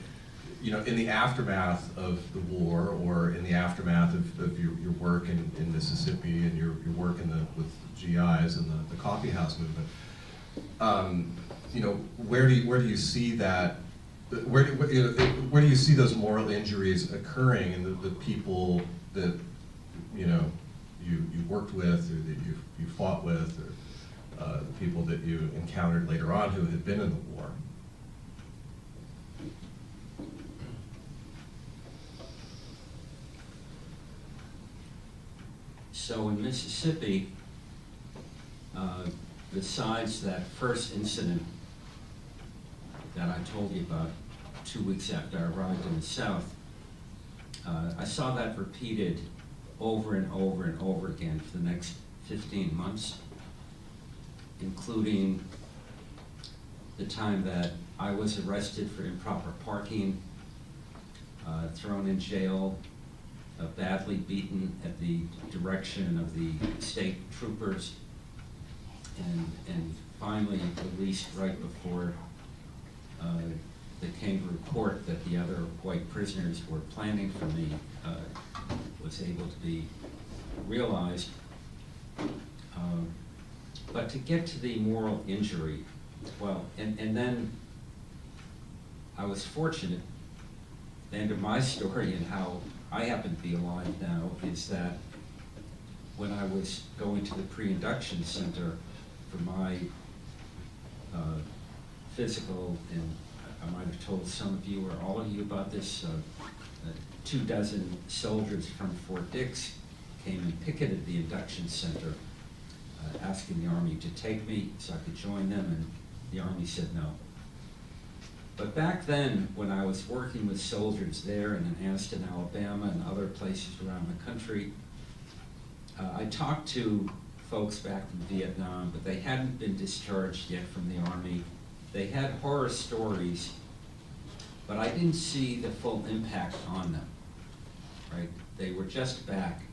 you know, in the aftermath of the war, or in the aftermath of your work in Mississippi and your work with GIs and the coffee house movement, you know, where do you see that? Where do you see those moral injuries occurring in the people that, you know, you worked with, or that you fought with, or the people that you encountered later on who had been in the war? So in Mississippi, besides that first incident that I told you about 2 weeks after I arrived in the South, I saw that repeated over and over and over again for the next 15 months, including the time that I was arrested for improper parking, thrown in jail, badly beaten at the direction of the state troopers, and finally released right before the kangaroo court that the other white prisoners were planning for me was able to be realized. But to get to the moral injury, well, and then I was fortunate. The end of my story and how I happen to be alive now is that when I was going to the pre-induction center for my physical, and I might have told some of you or all of you about this, 24 soldiers from Fort Dix came and picketed the induction center, asking the Army to take me so I could join them, and the Army said no. But back then, when I was working with soldiers there and in Anniston, Alabama, and other places around the country, I talked to folks back from Vietnam, but they hadn't been discharged yet from the Army. They had horror stories, but I didn't see the full impact on them, right? They were just back,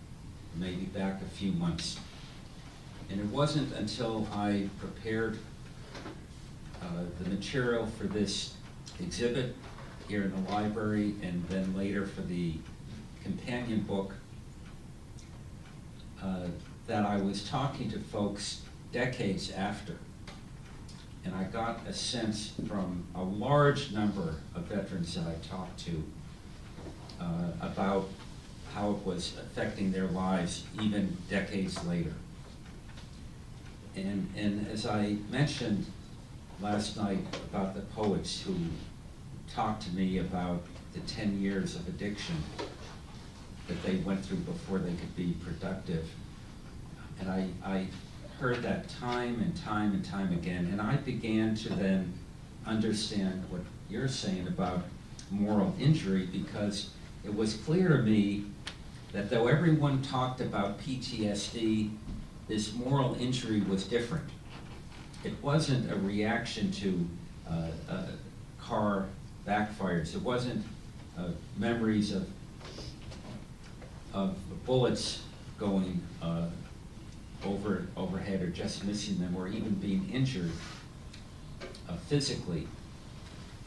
maybe back a few months. And it wasn't until I prepared the material for this exhibit here in the library, and then later for the companion book, that I was talking to folks decades after. And I got a sense from a large number of veterans that I talked to about how it was affecting their lives even decades later. And as I mentioned last night about the poets who talked to me about the 10 years of addiction that they went through before they could be productive. And I heard that time and time and time again, and I began to then understand what you're saying about moral injury, because it was clear to me that though everyone talked about PTSD, this moral injury was different. It wasn't a reaction to car backfires. It wasn't memories of bullets going overhead or just missing them, or even being injured physically.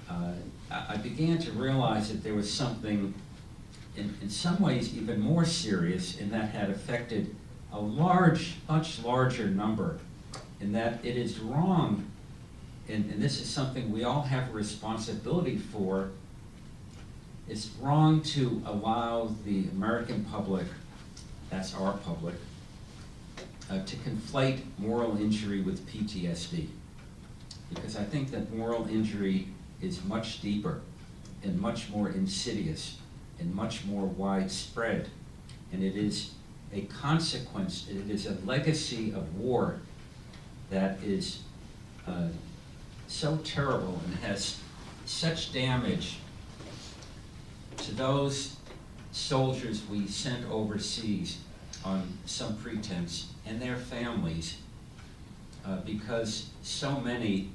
I began to realize that there was something in some ways even more serious, and that had affected a much larger number, in that it is wrong, and this is something we all have a responsibility for. It's wrong to allow the American public, that's our public, to conflate moral injury with PTSD. Because I think that moral injury is much deeper and much more insidious and much more widespread. And it is a consequence, it is a legacy of war that is so terrible and has such damage to those soldiers we sent overseas on some pretense and their families, because so many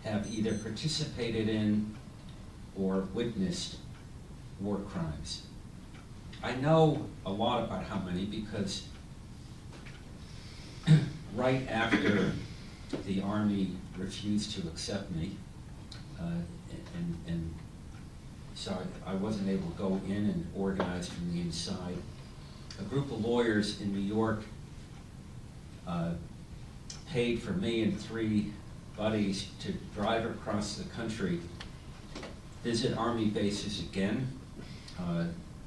have either participated in or witnessed war crimes. I know a lot about how many, because right after the Army refused to accept me, and so I wasn't able to go in and organize from the inside, a group of lawyers in New York paid for me and 3 buddies to drive across the country, visit Army bases again,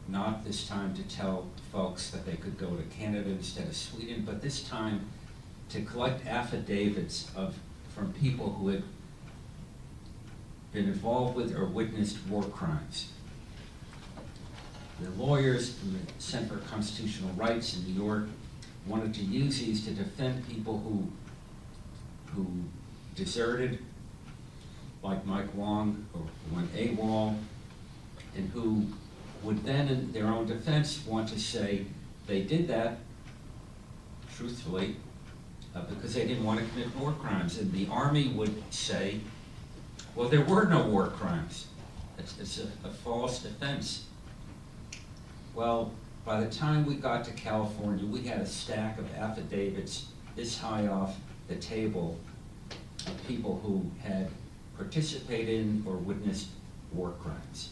not this time to tell folks that they could go to Canada instead of Sweden, but this time to collect affidavits from people who had been involved with or witnessed war crimes. The lawyers from the Center for Constitutional Rights in New York wanted to use these to defend people who deserted, like Mike Wong, or went AWOL, and who would then, in their own defense, want to say they did that, truthfully, because they didn't want to commit war crimes. And the Army would say, well, there were no war crimes. It's a false defense. Well, by the time we got to California, we had a stack of affidavits this high off the table of people who had participated in or witnessed war crimes.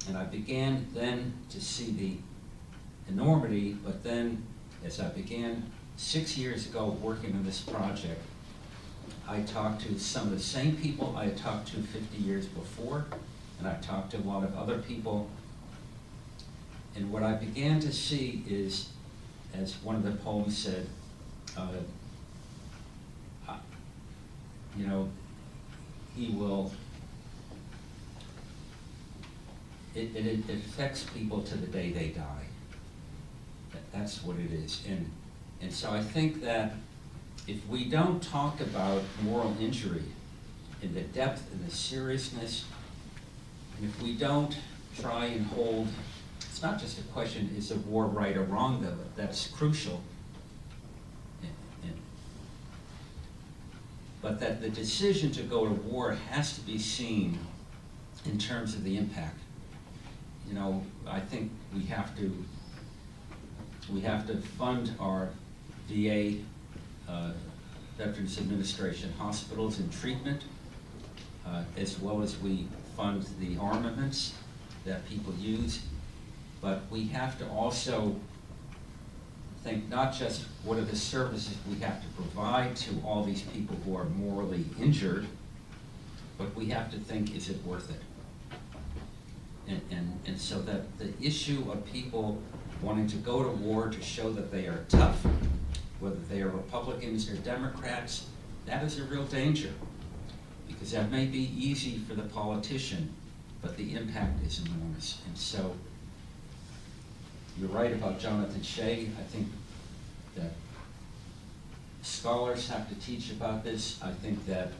And I began then to see the enormity, but then as I began 6 years ago working on this project, I talked to some of the same people I had talked to 50 years before, and I talked to a lot of other people. And what I began to see is, as one of the poems said, you know, he will, it affects people to the day they die. That's what it is. And so I think that if we don't talk about moral injury in the depth and the seriousness, and if we don't try and hold, it's not just a question, is the war right or wrong, though, that's crucial. But that the decision to go to war has to be seen in terms of the impact. You know, I think we have to fund our VA Veterans Administration hospitals and treatment, as well as we fund the armaments that people use. But we have to also think not just what are the services we have to provide to all these people who are morally injured, but we have to think, is it worth it? And so that the issue of people wanting to go to war to show that they are tough, whether they are Republicans or Democrats, that is a real danger. Because that may be easy for the politician, but the impact is enormous. And so, you're right about Jonathan Shea. I think that scholars have to teach about this. I think that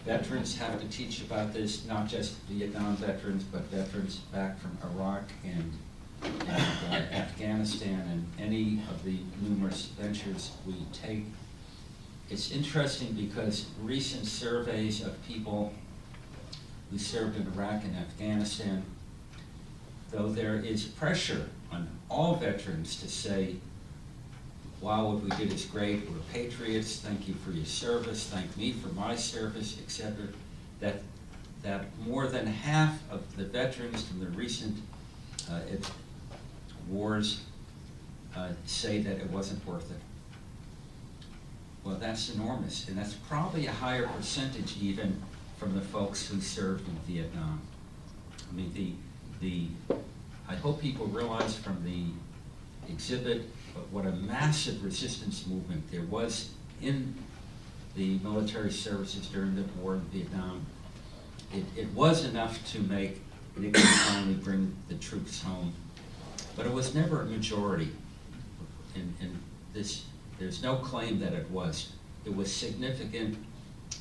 veterans have to teach about this, not just Vietnam veterans, but veterans back from Iraq and Afghanistan and any of the numerous ventures we take. It's interesting because recent surveys of people who served in Iraq and Afghanistan, though there is pressure on all veterans to say, wow, what we did is great, we're patriots, thank you for your service, thank me for my service, etc., that more than half of the veterans from the recent wars say that it wasn't worth it. Well, that's enormous, and that's probably a higher percentage even from the folks who served in Vietnam. I mean, I hope people realize from the exhibit what a massive resistance movement there was in the military services during the war in Vietnam. It was enough to make Egan finally bring the troops home, but it was never a majority. And there's no claim that it was. It was significant.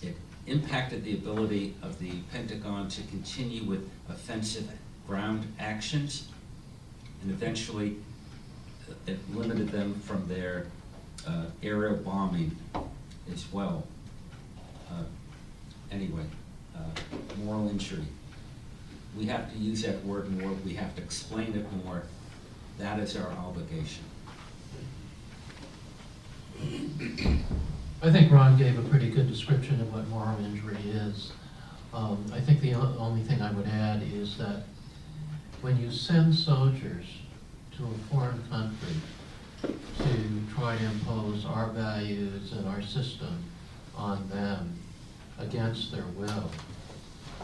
It impacted the ability of the Pentagon to continue with offensive ground actions, and eventually it limited them from their aerial bombing as well. Anyway, moral injury. We have to use that word more, we have to explain it more. That is our obligation. I think Ron gave a pretty good description of what moral injury is. I think the only thing I would add is that when you send soldiers to a foreign country to try to impose our values and our system on them against their will,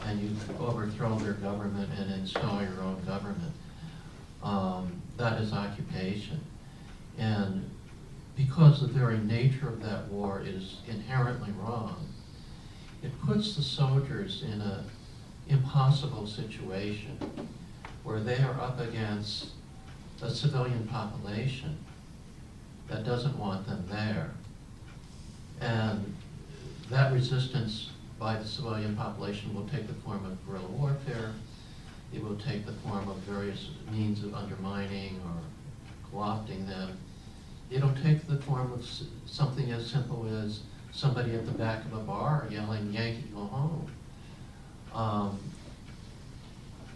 and you overthrow their government and install your own government, that is occupation. And because the very nature of that war is inherently wrong, it puts the soldiers in an impossible situation where they are up against a civilian population that doesn't want them there. And that resistance by the civilian population will take the form of guerrilla warfare. It will take the form of various means of undermining or co-opting them. It'll take the form of something as simple as somebody at the back of a bar yelling, "Yankee, go home."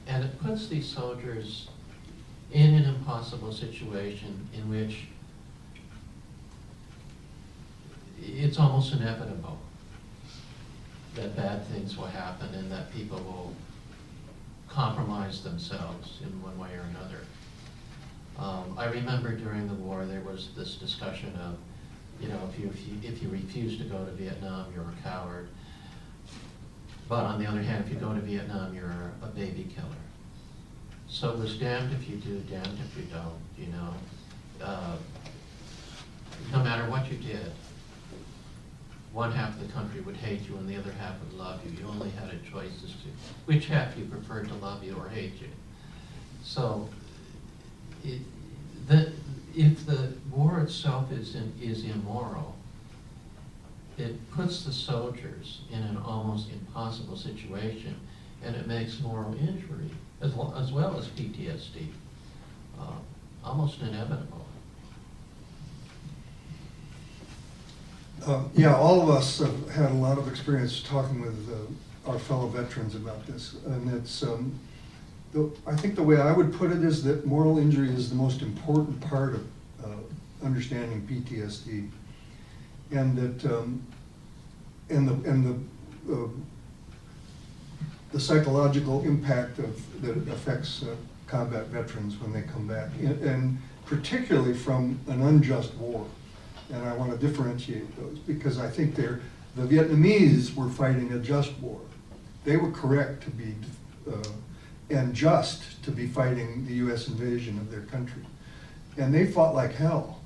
And it puts these soldiers in an impossible situation in which it's almost inevitable that bad things will happen and that people will compromise themselves in one way or another. I remember during the war there was this discussion of, if you refuse to go to Vietnam, you're a coward. But on the other hand, if you go to Vietnam, you're a baby killer. So it was damned if you do, damned if you don't, no matter what you did, one half of the country would hate you and the other half would love you. You only had a choice as to which half you preferred to love you or hate you. So if the war itself is immoral, it puts the soldiers in an almost impossible situation, and it makes moral injury, as well as PTSD, almost inevitable. Yeah, all of us have had a lot of experience talking with our fellow veterans about this, and it's. I think the way I would put it is that moral injury is the most important part of understanding PTSD, and that the psychological impact that it affects combat veterans when they come back, and particularly from an unjust war. And I want to differentiate those because I think the Vietnamese were fighting a just war. They were correct to be and just to be fighting the U.S. invasion of their country, and they fought like hell.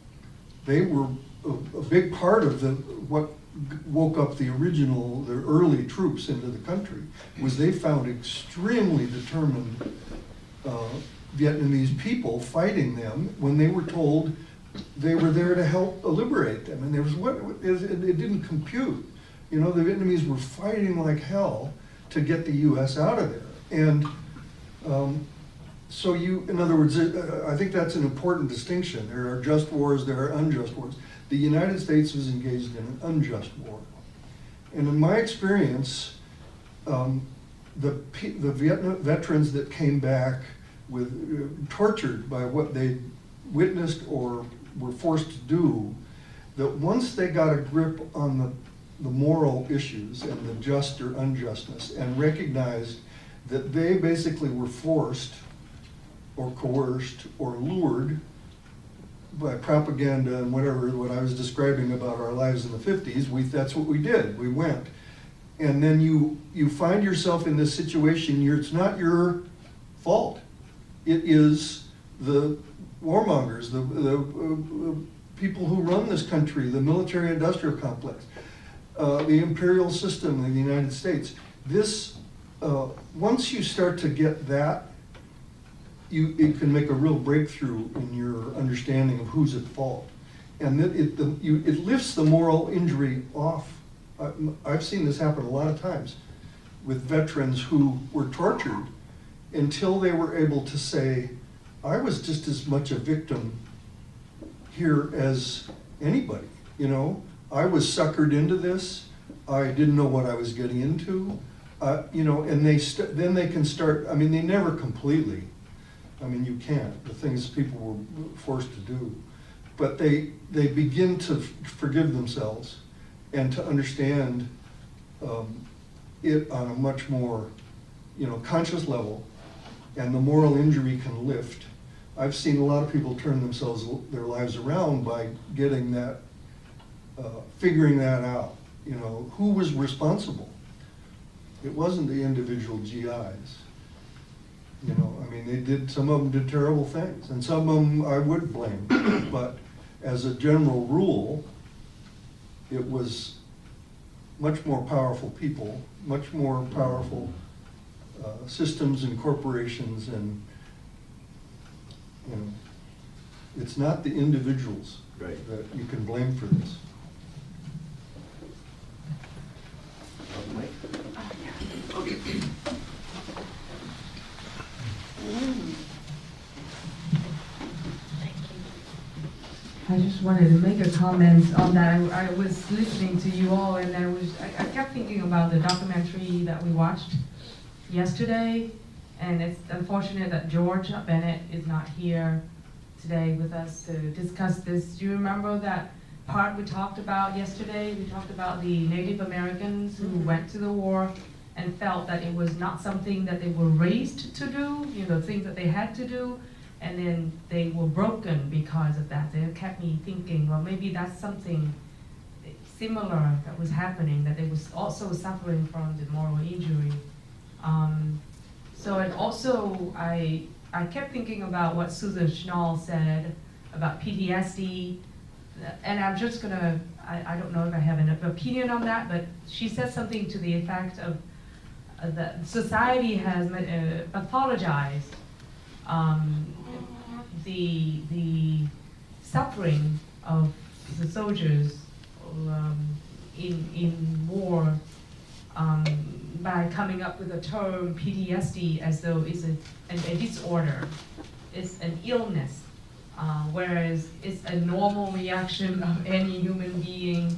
They were a big part of what woke up the early troops into the country was they found extremely determined Vietnamese people fighting them when they were told they were there to help liberate them, and it didn't compute. The Vietnamese were fighting like hell to get the U.S. out of there, and so in other words, I think that's an important distinction. There are just wars, there are unjust wars. The United States was engaged in an unjust war, and in my experience, the Vietnam veterans that came back tortured by what they witnessed or were forced to do, that once they got a grip on the moral issues and the just or unjustness and recognized that they basically were forced or coerced or lured by propaganda and what I was describing about our lives in the 50s, that's what we did. We went. And then you find yourself in this situation, it's not your fault. It is the warmongers, the people who run this country, the military-industrial complex, the imperial system in the United States. Once you start to get that, it can make a real breakthrough in your understanding of who's at fault. And it lifts the moral injury off. I've seen this happen a lot of times with veterans who were tortured until they were able to say, I was just as much a victim here as anybody. I was suckered into this. I didn't know what I was getting into. And then they can start. I mean, they never completely. I mean, you can't. The things people were forced to do, but they begin to forgive themselves and to understand it on a much more, conscious level, and the moral injury can lift. I've seen a lot of people turn their lives around by getting that, figuring that out. Who was responsible? It wasn't the individual GIs. Some of them did terrible things, and some of them I would blame. But as a general rule, it was much more powerful people, much more powerful systems and corporations, and it's not the individuals Right. that you can blame for this. Mike? I just wanted to make a comment on that. I was listening to you all, and I kept thinking about the documentary that we watched yesterday, and it's unfortunate that George Bennett is not here today with us to discuss this. Do you remember that part we talked about yesterday? We talked about the Native Americans who went to the war and felt that it was not something that they were raised to do, you know, things that they had to do, and then they were broken because of that. It kept me thinking, well, maybe that's something similar that was happening, that they was also suffering from the moral injury. So, and also, I kept thinking about what Susan Schnall said about PTSD, and I'm just gonna, I don't know if I have an opinion on that, but she said something to the effect of that society has pathologized the suffering of the soldiers in war by coming up with the term PTSD as though it's a disorder, it's an illness, whereas it's a normal reaction of any human being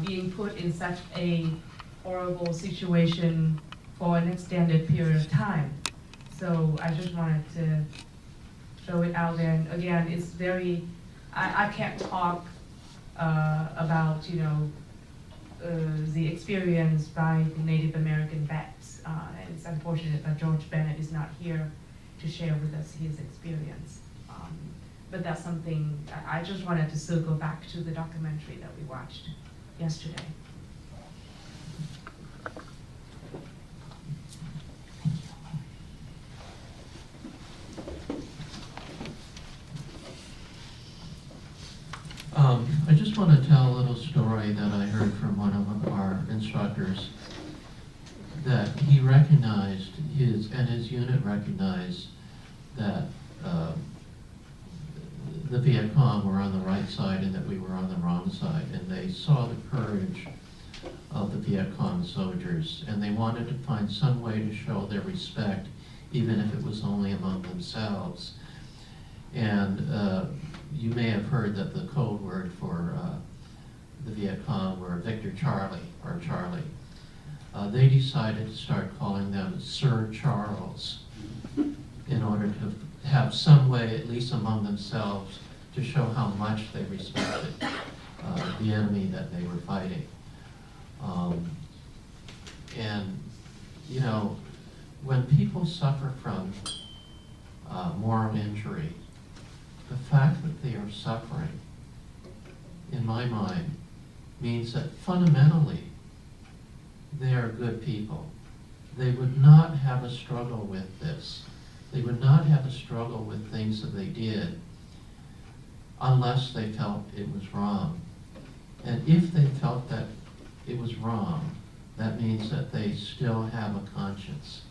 being put in such a horrible situation for an extended period of time. So I just wanted to throw it out there. And again, it's very, I can't talk about, you know, the experience by the Native American vets. And it's unfortunate that George Bennett is not here to share with us his experience. But that's something, I just wanted to circle back to the documentary that we watched yesterday. I just want to tell a little story that I heard from one of our instructors, that he recognized his unit recognized that the Viet Cong were on the right side and that we were on the wrong side, and they saw the courage of the Viet Cong soldiers, and they wanted to find some way to show their respect, even if it was only among themselves. And you may have heard that the code word for the Viet Cong were Victor Charlie, or Charlie. They decided to start calling them Sir Charles in order to have some way, at least among themselves, to show how much they respected the enemy that they were fighting. And, you know, when people suffer from moral injury, the fact that they are suffering, in my mind, means that fundamentally they are good people. They would not have a struggle with this. They would not have a struggle with things that they did unless they felt it was wrong. And if they felt that it was wrong, that means that they still have a conscience.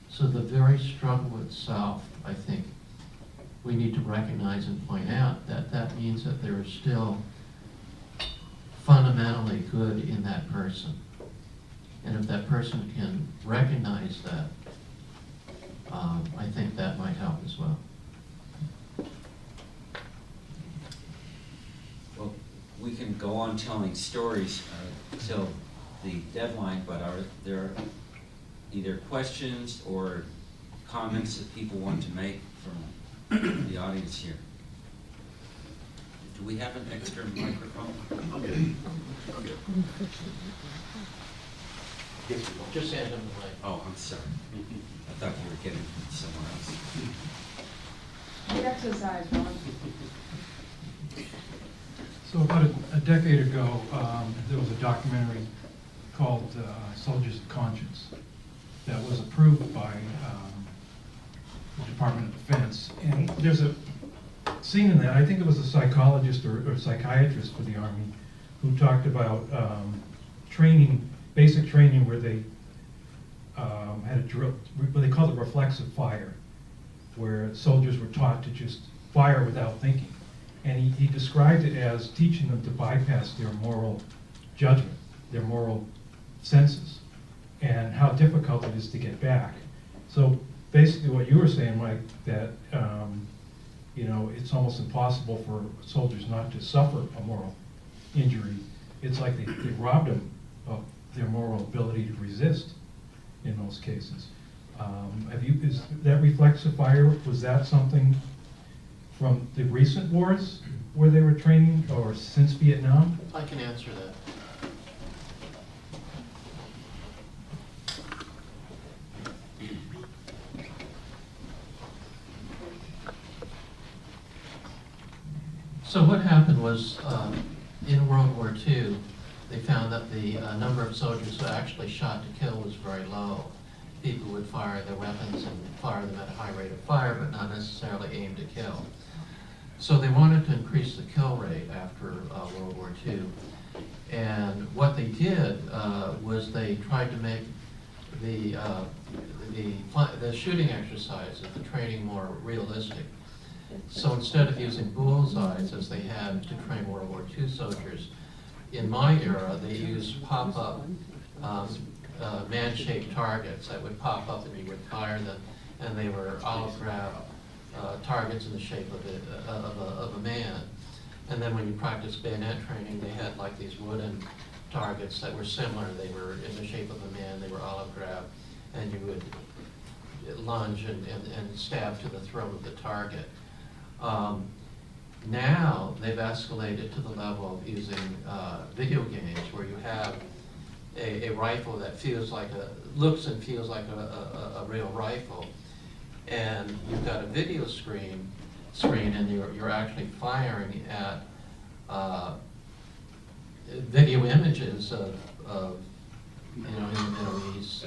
So the very struggle itself, I think, we need to recognize and point out that that means that there is still fundamentally good in that person. And if that person can recognize that, I think that might help as well. Well, we can go on telling stories till the deadline, but are there either questions or comments that people want to make from the audience here? Do we have an extra microphone? Okay. Okay. Just hand them the mic. Oh, I'm sorry. I thought you were getting someone else. Good exercise, Ron. So about a decade ago, there was a documentary called Soldiers of Conscience that was approved by the Department of Defense. And there's a scene in that, I think it was a psychologist or psychiatrist for the Army, who talked about training, basic training where they had a drill, what they called it reflexive fire, where soldiers were taught to just fire without thinking. And he described it as teaching them to bypass their moral judgment, their moral senses, and how difficult it is to get back. So basically what you were saying, Mike, that you know, it's almost impossible for soldiers not to suffer a moral injury. It's like they robbed them of their moral ability to resist in most cases. Is that reflexive fire, was that something from the recent wars where they were training, or since Vietnam? I can answer that. So what happened was, in World War II, they found that the number of soldiers who actually shot to kill was very low. People would fire their weapons and fire them at a high rate of fire, but not necessarily aim to kill. So they wanted to increase the kill rate after World War II. And what they did was they tried to make the shooting exercises, the training, more realistic. So instead of using bullseyes as they had to train World War II soldiers, in my era they used pop-up man-shaped targets that would pop up and you would fire them, and they were olive drab targets in the shape of a man. And then when you practiced bayonet training, they had like these wooden targets that were similar. They were in the shape of a man, they were olive drab, and you would lunge and stab to the throat of the target. Now they've escalated to the level of using video games where you have a rifle that looks and feels like a real rifle, and you've got a video screen and you're actually firing at video images of you know, in the Middle East,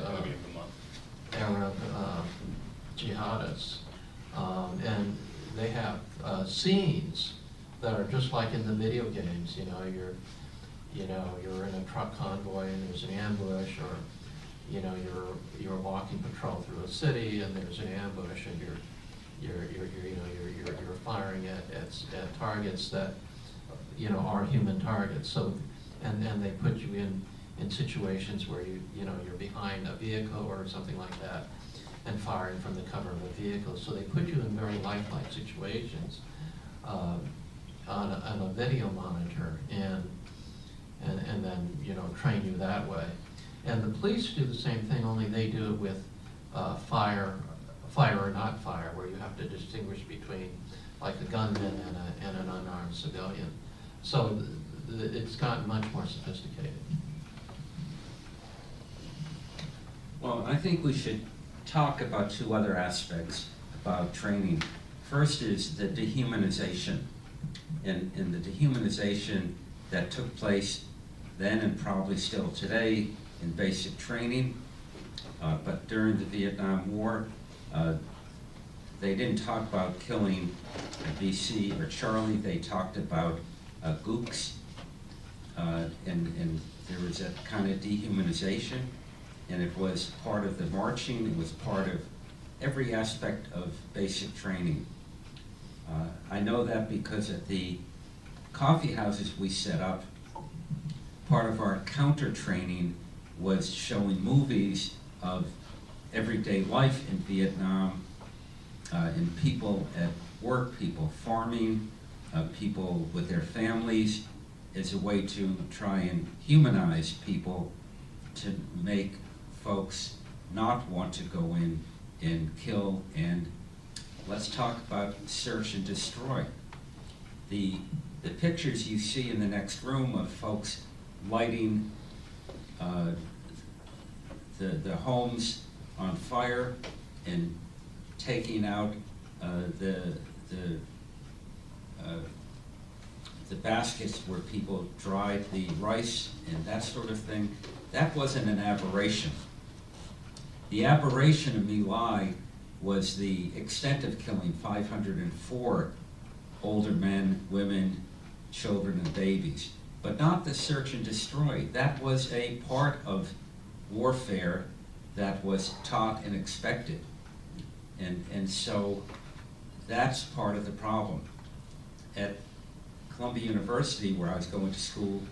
Arab jihadists, and they have scenes that are just like in the video games. You're in a truck convoy and there's an ambush, or you're walking patrol through a city and there's an ambush, and you're firing at targets that are human targets. So and they put you in situations where you're behind a vehicle or something like that, and firing from the cover of a vehicle. So they put you in very lifelike situations on a video monitor, and then train you that way. And the police do the same thing, only they do it with fire or not fire, where you have to distinguish between like a gunman and an unarmed civilian. So it's gotten much more sophisticated. Well, I think we should talk about two other aspects about training. First is the dehumanization, and the dehumanization that took place then and probably still today in basic training. But during the Vietnam War, they didn't talk about killing BC or Charlie. They talked about gooks, and there was a kind of dehumanization, and it was part of the marching. It was part of every aspect of basic training. I know that because at the coffee houses we set up, part of our counter training was showing movies of everyday life in Vietnam, in people at work, people farming, people with their families, as a way to try and humanize people, to make folks not want to go in and kill. And let's talk about search and destroy. The pictures you see in the next room of folks lighting the homes on fire and taking out the baskets where people dried the rice and that sort of thing, that wasn't an aberration. The aberration of My Lai was the extent of killing 504 older men, women, children, and babies, but not the search and destroy. That was a part of warfare that was taught and expected. And so that's part of the problem. At Columbia University, where I was going to school,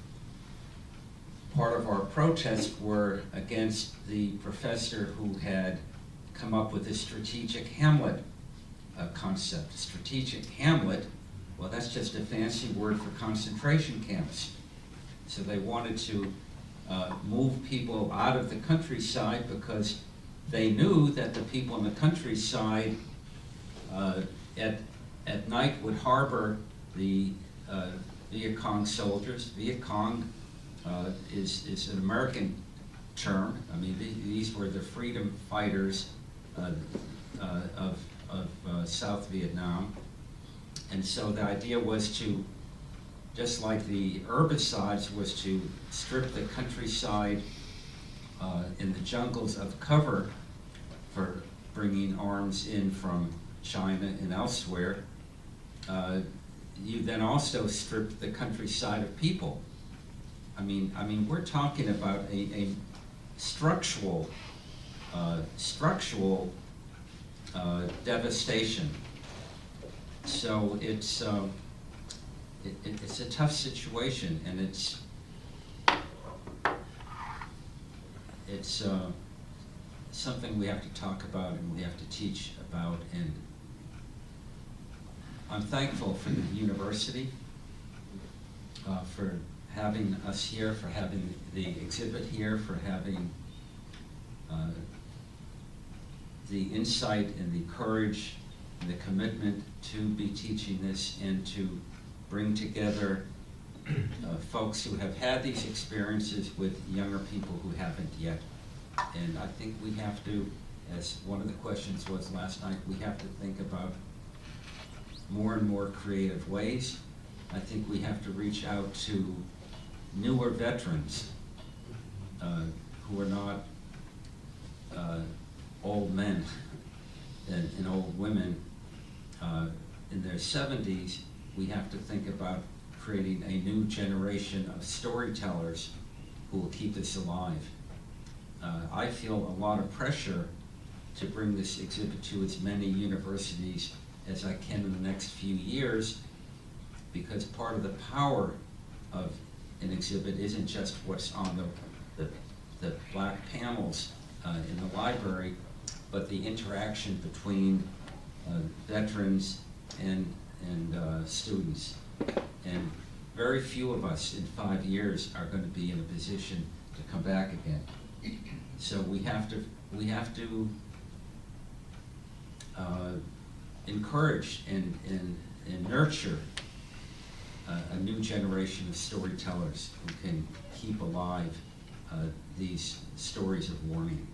part of our protests were against the professor who had come up with the strategic Hamlet concept. Strategic Hamlet, well, that's just a fancy word for concentration camps. So they wanted to move people out of the countryside because they knew that the people in the countryside at night would harbor the Viet Cong soldiers. Viet Cong is an American term. I mean, these were the freedom fighters of South Vietnam. And so the idea was to, just like the herbicides, was to strip the countryside in the jungles of cover for bringing arms in from China and elsewhere. You then also strip the countryside of people. I mean, we're talking about a structural devastation. So it's a tough situation, and it's something we have to talk about and we have to teach about. And I'm thankful for the university for having us here, for having the exhibit here, for having the insight and the courage and the commitment to be teaching this and to bring together folks who have had these experiences with younger people who haven't yet. And I think we have to, as one of the questions was last night, we have to think about more and more creative ways. I think we have to reach out to newer veterans who are not old men and old women in their 70s. We have to think about creating a new generation of storytellers who will keep this alive. I feel a lot of pressure to bring this exhibit to as many universities as I can in the next few years, because part of the power of an exhibit isn't just what's on the black panels in the library, but the interaction between veterans and students. And very few of us in 5 years are going to be in a position to come back again. So we have to encourage and nurture a new generation of storytellers who can keep alive these stories of warning.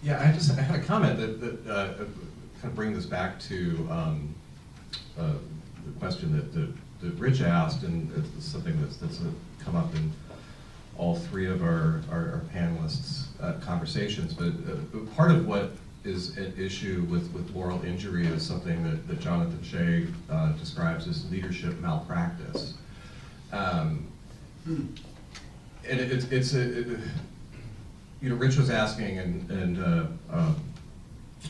Yeah, I had a comment that kind of bring this back to the question that Rich asked, and it's something that's come up in all three of our panelists' conversations. But part of what is an issue with moral injury is something that Jonathan Shea describes as leadership malpractice. And Rich was asking, and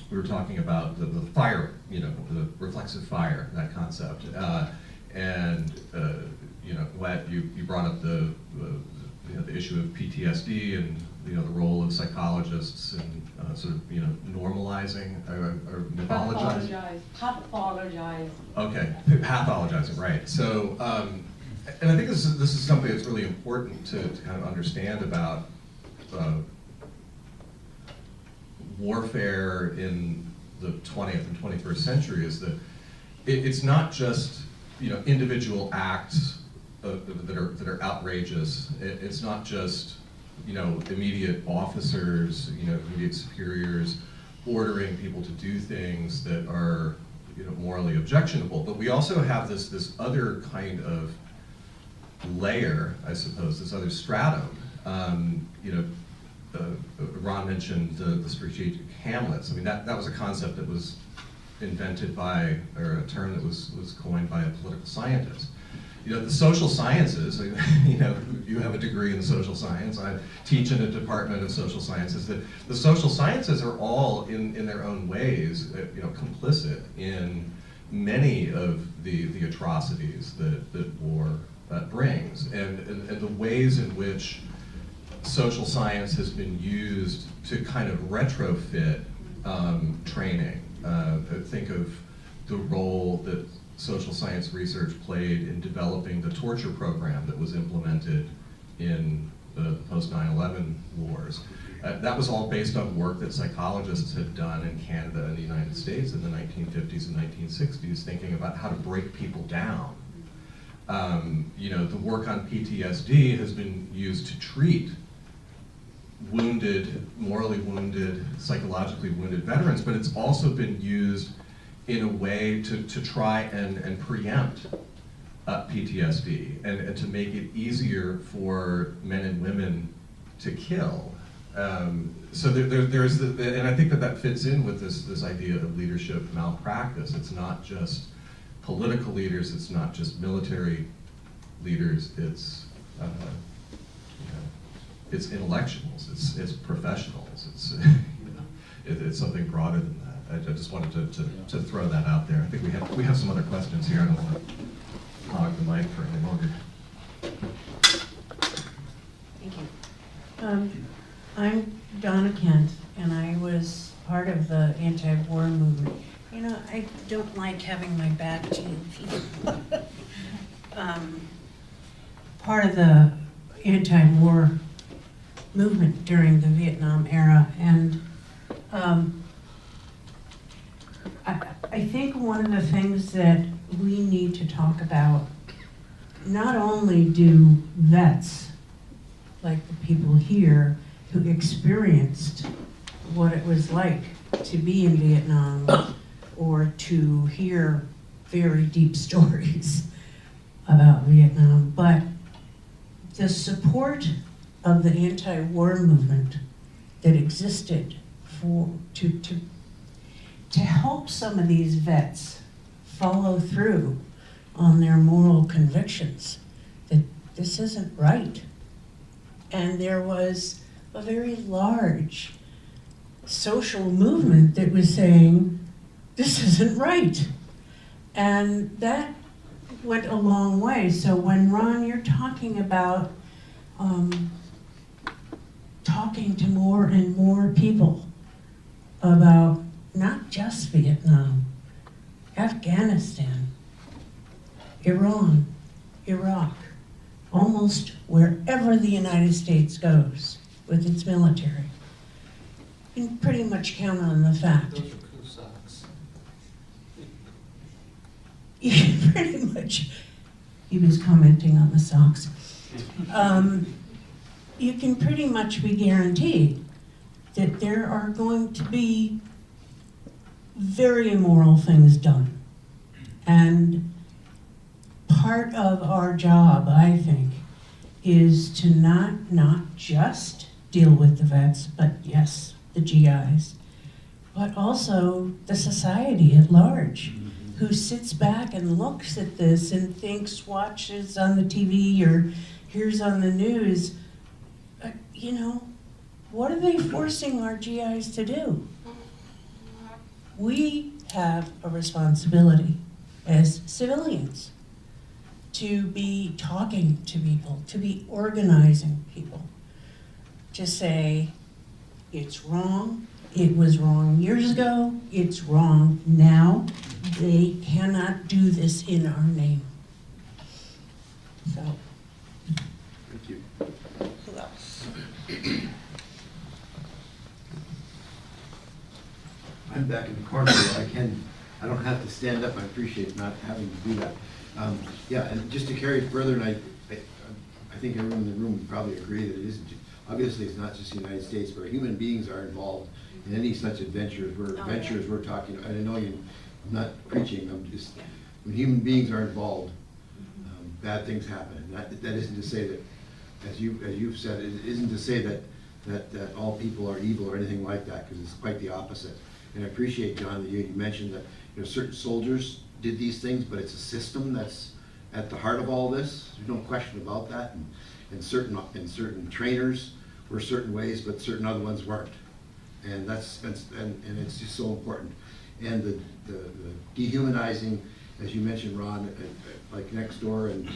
we were talking about the fire, the reflexive fire, that concept. Glad you brought up the issue of PTSD and the role of psychologists in sort of normalizing or mythologizing. Pathologizing. Okay, pathologizing, right? So, and I think this is something that's really important to kind of understand about warfare in the 20th and 21st century, is that it's not just individual acts that are outrageous. It's not just immediate officers, immediate superiors ordering people to do things that are morally objectionable. But we also have this other kind of layer, I suppose, this other stratum. Ron mentioned the strategic Hamlets. I mean, that was a concept that was invented by, or a term that was coined by a political scientist. The social sciences, you have a degree in social science, I teach in a department of social sciences, that the social sciences are all, in their own ways, complicit in many of the atrocities that war brings, and the ways in which social science has been used to kind of retrofit training. Think of the role that social science research played in developing the torture program that was implemented in the post 9/11 wars. That was all based on work that psychologists had done in Canada and the United States in the 1950s and 1960s, thinking about how to break people down. You know, the work on PTSD has been used to treat wounded, morally wounded, psychologically wounded veterans, but it's also been used in a way to try and preempt PTSD and to make it easier for men and women to kill. So there's and I think that fits in with this idea of leadership malpractice. It's not just political leaders, it's not just military leaders, it's it's intellectuals, it's professionals, it's something broader than that. I just wanted to throw that out there. I think we have some other questions here. I don't want to hog the mic for any longer. Thank you. I'm Donna Kent, and I was part of the anti-war movement. You know, I don't like having my back to people. Part of the anti-war movement during the Vietnam era, and I think one of the things that we need to talk about, not only do vets, like the people here, who experienced what it was like to be in Vietnam or to hear very deep stories about Vietnam, but the support of the anti-war movement that existed to help some of these vets follow through on their moral convictions that this isn't right. And there was a very large social movement that was saying, this isn't right. And that went a long way. So when, Ron, you're talking about talking to more and more people about not just Vietnam, Afghanistan, Iran, Iraq, almost wherever the United States goes with its military, you can pretty much count on the fact. Those are cool socks. You can pretty much, he was commenting on the socks. You can pretty much be guaranteed that there are going to be very immoral things done. And part of our job, I think, is to not just deal with the vets, but yes, the GIs, but also the society at large, who sits back and looks at this and thinks, watches on the TV or hears on the news, you know, what are they forcing our GIs to do? We have a responsibility as civilians to be talking to people, to be organizing people, to say, it's wrong, it was wrong years ago, it's wrong now, they cannot do this in our name. So. Thank you. Who else? I'm back in the corner, so I don't have to stand up. I appreciate not having to do that. Yeah, and just to carry it further, and I think everyone in the room would probably agree that it isn't, obviously it's not just the United States, but human beings are involved in any such adventures. We're talking, I know I'm not preaching, I'm just, when human beings are involved, bad things happen. And that isn't to say that, as you've said, it isn't to say that all people are evil or anything like that, because it's quite the opposite. And I appreciate, John, that you mentioned that certain soldiers did these things, but it's a system that's at the heart of all this. There's no question about that. And certain trainers were certain ways, but certain other ones weren't. And and it's just so important. And the dehumanizing, as you mentioned, Ron, like next door and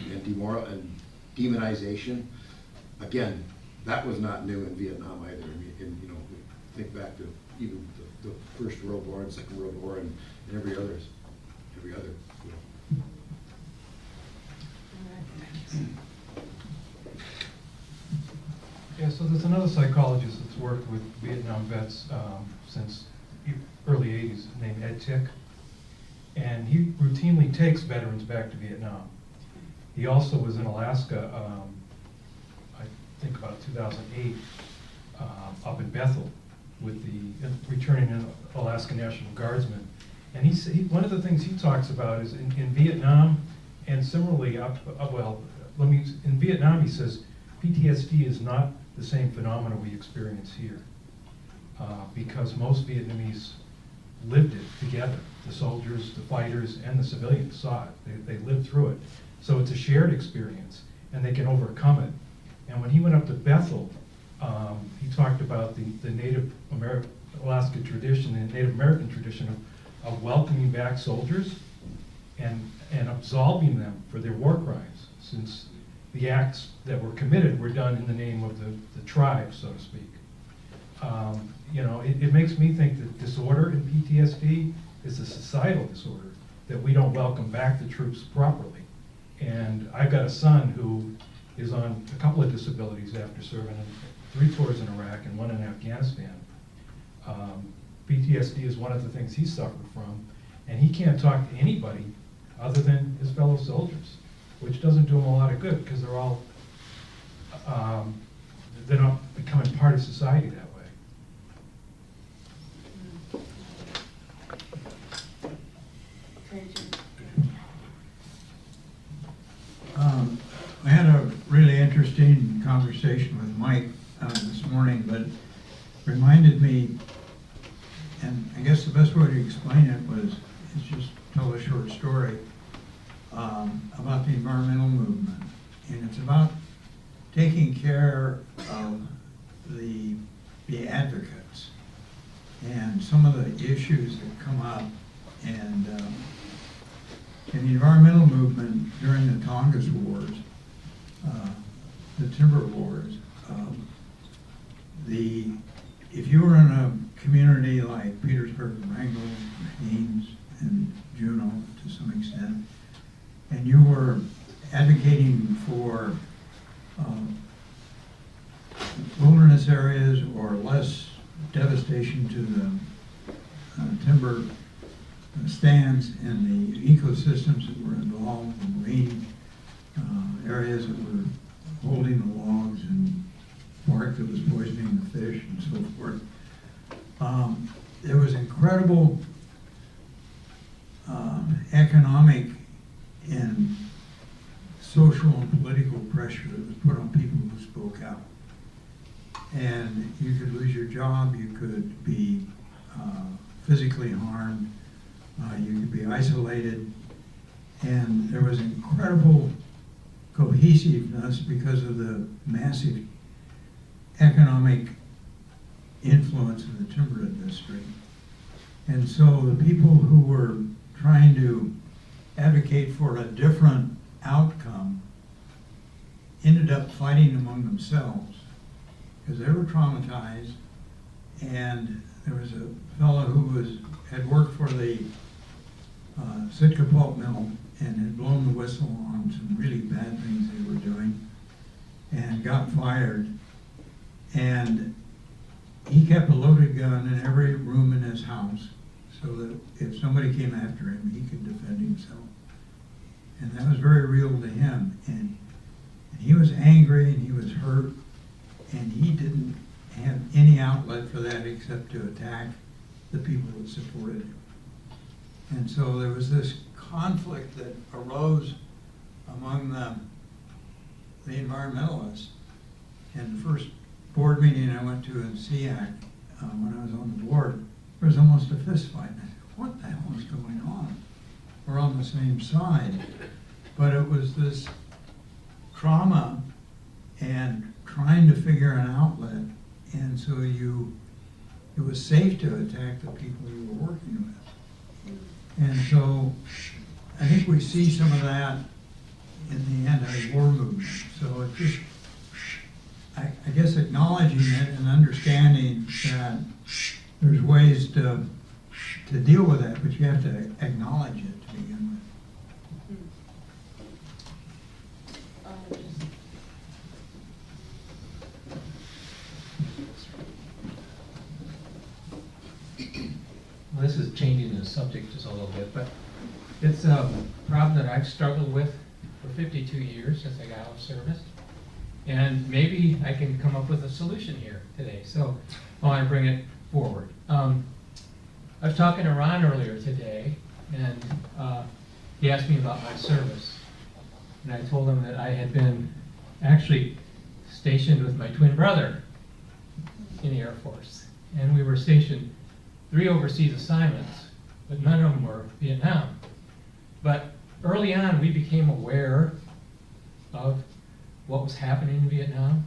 demonization, again, that was not new in Vietnam either. And, you know, think back to even the First World War and Second World War and every other. You know. Yeah, so there's another psychologist that's worked with Vietnam vets since the early 80s named Ed Tick. And he routinely takes veterans back to Vietnam. He also was in Alaska, I think about 2008, up in Bethel with the returning Alaska National Guardsmen. And one of the things he talks about is in Vietnam, and similarly in Vietnam he says PTSD is not the same phenomena we experience here, because most Vietnamese lived it together. The soldiers, the fighters, and the civilians saw it. They lived through it. So it's a shared experience, and they can overcome it. And when he went up to Bethel, he talked about the Native Alaska tradition, the Native American tradition of welcoming back soldiers and absolving them for their war crimes, since the acts that were committed were done in the name of the tribe, so to speak. You know, it makes me think that disorder in PTSD is a societal disorder, that we don't welcome back the troops properly. And I've got a son who is on a couple of disabilities after serving in 3 tours in Iraq and 1 in Afghanistan. PTSD is one of the things he suffered from, and he can't talk to anybody other than his fellow soldiers, which doesn't do him a lot of good, because they're all, they're not becoming part of society that way. I had a really interesting conversation with Mike this morning, but reminded me, and I guess the best way to explain it is just tell a short story about the environmental movement. And it's about taking care of the advocates and some of the issues that come up. And in the environmental movement during the Tongass Wars, the timber wars, if you were in a community like Petersburg, Wrangell, Haines, and Juneau to some extent, and you were advocating for wilderness areas or less devastation to the timber stands and the ecosystems that were involved, the marine areas that were holding the logs and bark that was poisoning the fish and so forth. There was incredible economic and social and political pressure that was put on people who spoke out. And you could lose your job, you could be physically harmed, you could be isolated, and there was incredible cohesiveness because of the massive economic influence of the timber industry. And so the people who were trying to advocate for a different outcome ended up fighting among themselves because they were traumatized. And there was a fellow who had worked for the Sitka pulp mill and had blown the whistle on some really bad things they were doing and got fired. And he kept a loaded gun in every room in his house so that if somebody came after him, he could defend himself. And that was very real to him. And he was angry and he was hurt, and he didn't have any outlet for that except to attack the people that supported him. And so there was this conflict that arose among the environmentalists. And the first board meeting I went to in SEAC, when I was on the board, there was almost a fist fight. And I said, what the hell is going on? We're on the same side. But it was this trauma and trying to figure an outlet. And so it was safe to attack the people you were working with. And so I think we see some of that in the anti-war movement. So it just, I guess acknowledging it and understanding that there's ways to deal with that, but you have to acknowledge it to begin with. Well, this is changing the subject just a little bit, but it's a problem that I've struggled with for 52 years since I got out of service. And maybe I can come up with a solution here today. So I want to bring it forward. I was talking to Ron earlier today, and he asked me about my service. And I told him that I had been actually stationed with my twin brother in the Air Force. And we were stationed 3 overseas assignments, but none of them were Vietnam. But early on, we became aware of what was happening in Vietnam,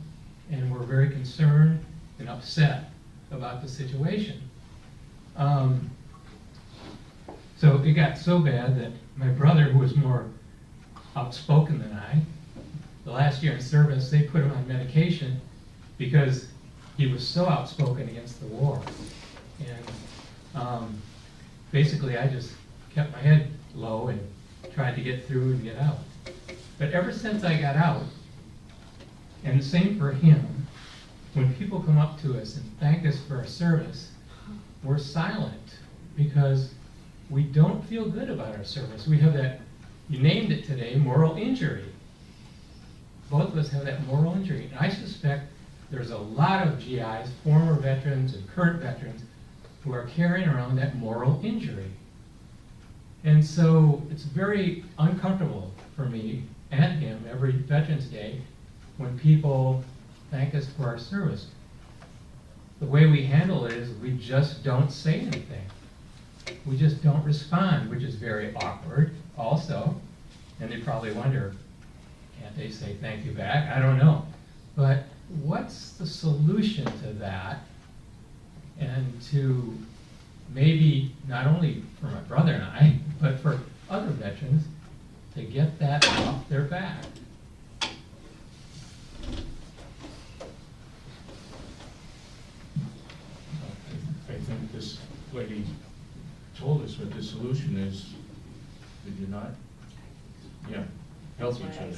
and were very concerned and upset about the situation. So it got so bad that my brother, who was more outspoken than I, the last year in service, they put him on medication because he was so outspoken against the war. And basically, I just kept my head low and tried to get through and get out. But ever since I got out, and the same for him, when people come up to us and thank us for our service, we're silent because we don't feel good about our service. We have that, you named it today, moral injury. Both of us have that moral injury. And I suspect there's a lot of GIs, former veterans and current veterans, who are carrying around that moral injury. And so it's very uncomfortable for me and him every Veterans Day when people thank us for our service. The way we handle it is we just don't say anything. We just don't respond, which is very awkward also. And they probably wonder, can't they say thank you back? I don't know. But what's the solution to that? And to maybe not only for my brother and I, but for other veterans, to get that off their back. I think this lady told us what the solution is. Did you not? Yeah, help each other.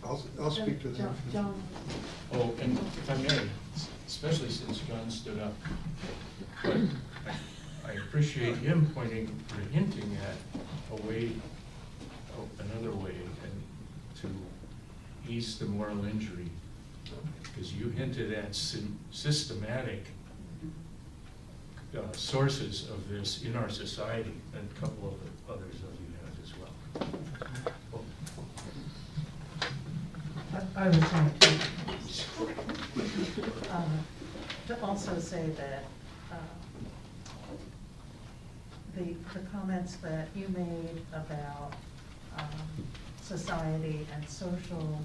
I'll speak to that. John. Oh, and if I may, especially since John stood up, but I appreciate him pointing or hinting at a way, another way, and to ease the moral injury, because you hinted at systematic sources of this in our society, and a couple of others of you have as well. I was going to also say that the comments that you made about society and social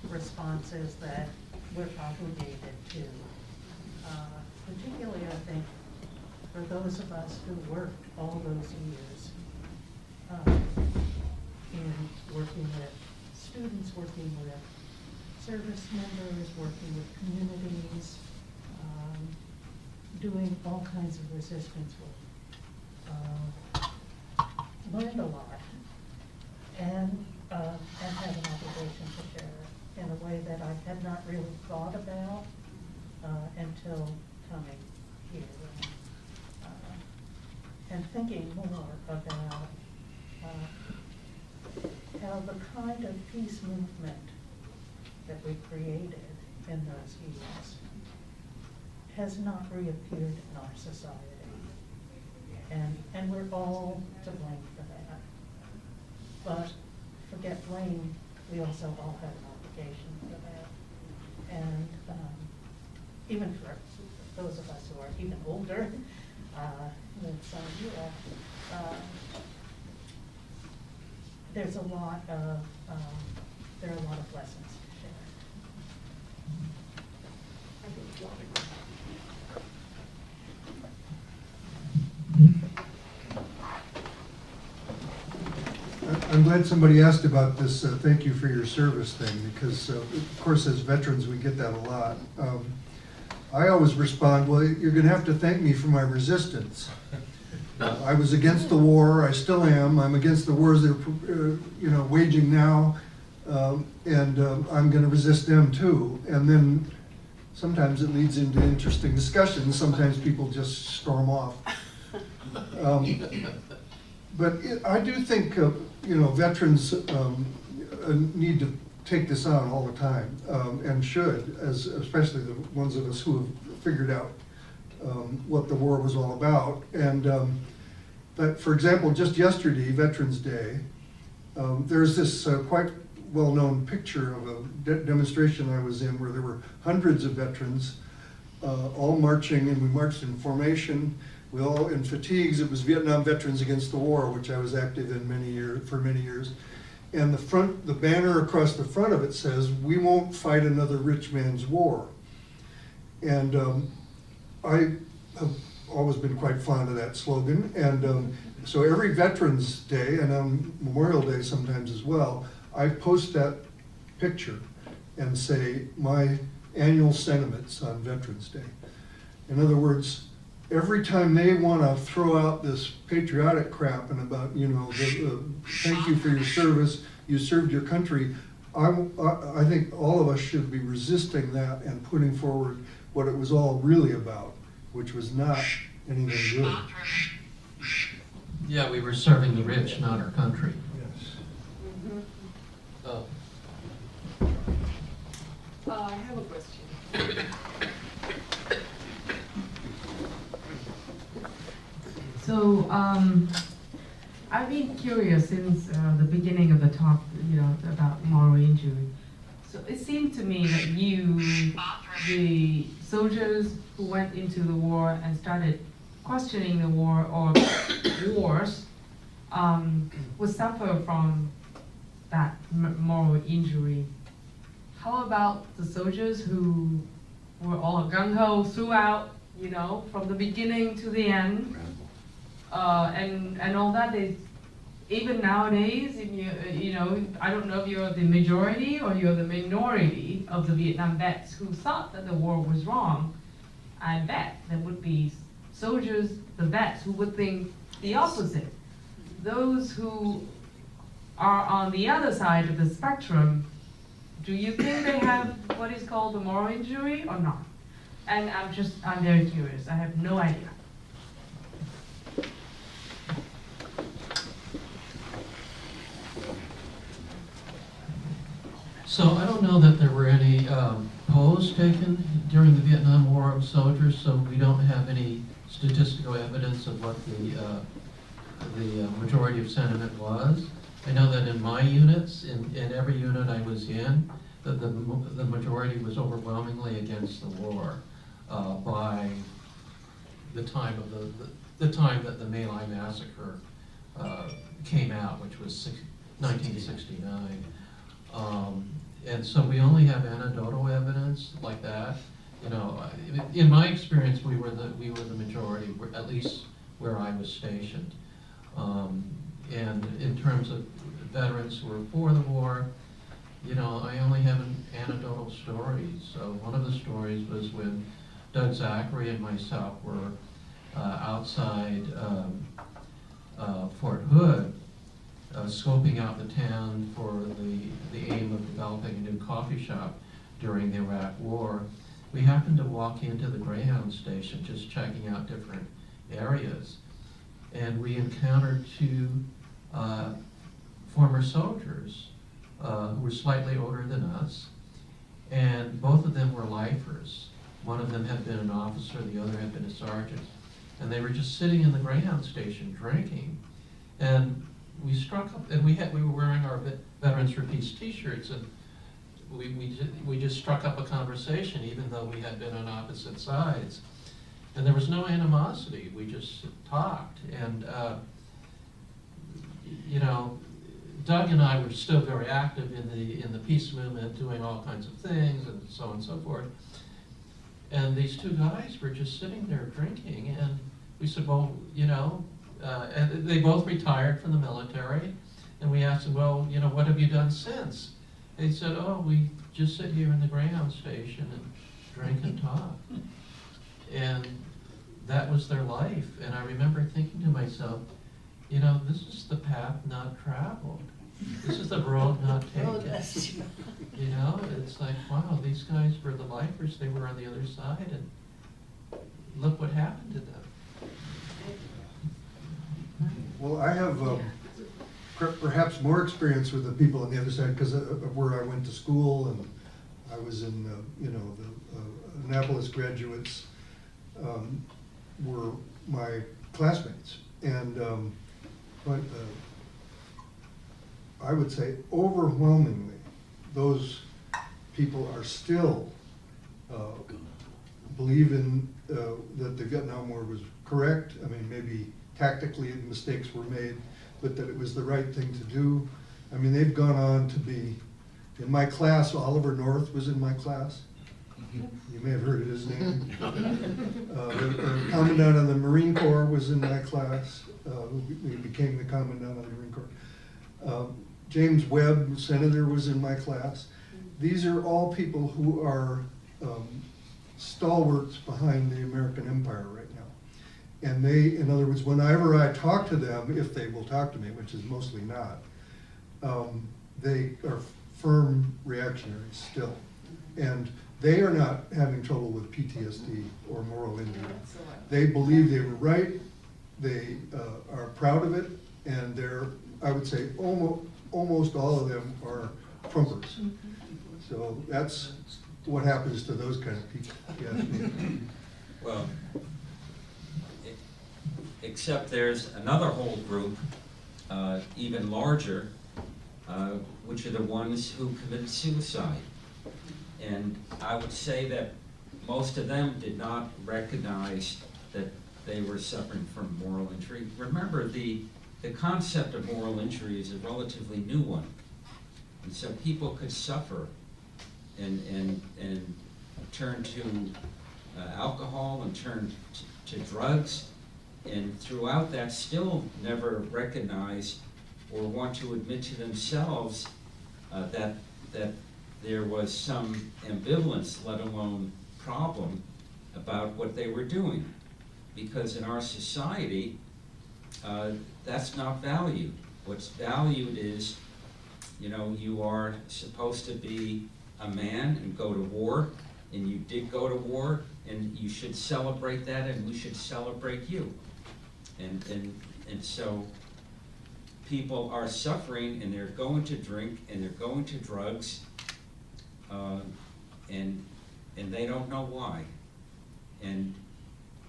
responses that we're obligated to, particularly I think for those of us who worked all those years in working with students, working with service members, working with communities, doing all kinds of resistance work. Learned a lot and had an obligation to share it in a way that I had not really thought about until coming here. And thinking more about how the kind of peace movement that we created in those years has not reappeared in our society. And we're all to blame for that. But forget blame, we also all have an obligation for that. And even for those of us who are even older than some of you are, there's a lot of, there are a lot of lessons to share. glad somebody asked about this thank you for your service thing, because of course as veterans we get that a lot. I always respond, well, you're going to have to thank me for my resistance. I was against the war, I still am. I'm against the wars they're waging now, and I'm going to resist them too. And then sometimes it leads into interesting discussions. Sometimes people just storm off. But I do think veterans need to take this on all the time, and should, especially the ones of us who have figured out what the war was all about. And but for example, just yesterday, Veterans Day, there's this quite well-known picture of a demonstration I was in where there were hundreds of veterans all marching, and we marched in formation. We all in fatigues. It was Vietnam Veterans Against the War, which I was active in for many years. And the banner across the front of it says, "We won't fight another rich man's war." And I have always been quite fond of that slogan. And so every Veterans Day, and on Memorial Day sometimes as well, I post that picture and say my annual sentiments on Veterans Day. In other words, every time they want to throw out this patriotic crap and about, thank you for your service, you served your country, I think all of us should be resisting that and putting forward what it was all really about, which was not anything good. Yeah, we were serving the rich, not our country. Yes. Oh. I have a question. So, I've been curious since the beginning of the talk, about moral injury. So it seemed to me that the soldiers who went into the war and started questioning the war or wars, would suffer from that moral injury. How about the soldiers who were all gung-ho throughout, from the beginning to the end? And all that is, even nowadays, I don't know if you're the majority or you're the minority of the Vietnam vets who thought that the war was wrong. I bet there would be soldiers, the vets, who would think the opposite. Those who are on the other side of the spectrum, do you think they have what is called the moral injury or not? And I'm very curious. I have no idea. So I don't know that there were any polls taken during the Vietnam War of soldiers, so we don't have any statistical evidence of what the majority of sentiment was. I know that in my units, in every unit I was in, that the majority was overwhelmingly against the war by the time of the time that the My Lai massacre came out, which was 1969. And so we only have anecdotal evidence like that. In my experience, we were the majority, at least where I was stationed. And in terms of veterans who were for the war, I only have anecdotal stories. So one of the stories was when Doug Zachary and myself were outside Fort Hood, scoping out the town for the aim of developing a new coffee shop during the Iraq War. We happened to walk into the Greyhound station just checking out different areas, and we encountered two former soldiers who were slightly older than us, and both of them were lifers. One of them had been an officer, the other had been a sergeant, and they were just sitting in the Greyhound station drinking. And we struck up, and we were wearing our Veterans for Peace T-shirts, and we just struck up a conversation, even though we had been on opposite sides. And there was no animosity. We just talked, and Doug and I were still very active in the peace movement, doing all kinds of things, and so on and so forth. And these two guys were just sitting there drinking, and we said, well, and they both retired from the military, And we asked them, well, you know, what have you done since? They said, oh, we just sit here in the Greyhound station and drink and talk. And that was their life. And I remember thinking to myself, you know, this is the path not traveled. This is the road not taken. You know, it's like, wow, these guys were the lifers. They were on the other side, and look what happened to them. Well, I have perhaps more experience with the people on the other side because of where I went to school, and I was in, you know, the Annapolis graduates were my classmates, and but I would say overwhelmingly, those people are still believe in that the Vietnam War was correct. I mean, maybe tactically mistakes were made, but that it was the right thing to do. I mean, they've gone on to be, in my class, Oliver North was in my class. You may have heard of his name. The Commandant of the Marine Corps was in my class, who became the Commandant of the Marine Corps. James Webb, Senator, was in my class. These are all people who are stalwarts behind the American empire right now. And they, in other words, whenever I talk to them, if they will talk to me, which is mostly not, they are firm reactionaries still. And they are not having trouble with PTSD or moral injury. They believe they were right, they are proud of it, and they're, I would say, almost all of them are Trumpers. So that's what happens to those kind of people, if you ask me. Well, except there's another whole group, even larger, which are the ones who committed suicide. And I would say that most of them did not recognize that they were suffering from moral injury. Remember, the concept of moral injury is a relatively new one. And so people could suffer and turn to alcohol and turn to drugs, and throughout that still never recognize or want to admit to themselves that there was some ambivalence, let alone problem, about what they were doing. Because in our society, that's not valued. What's valued is, you know, you are supposed to be a man and go to war, and you did go to war, and you should celebrate that, and we should celebrate you. And so people are suffering, and they're going to drink, and they're going to drugs, and they don't know why. And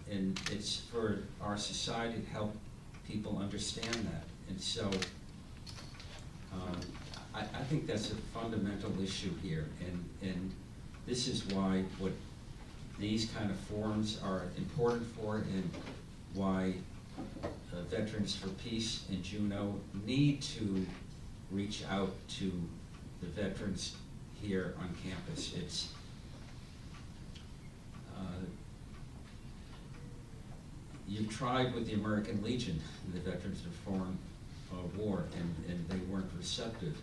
it's for our society to help people understand that. And so I think that's a fundamental issue here, and this is why what these kind of forums are important for, and why Veterans for Peace and Juneau need to reach out to the veterans here on campus. It's you tried with the American Legion in the Veterans Reform War, and they weren't receptive.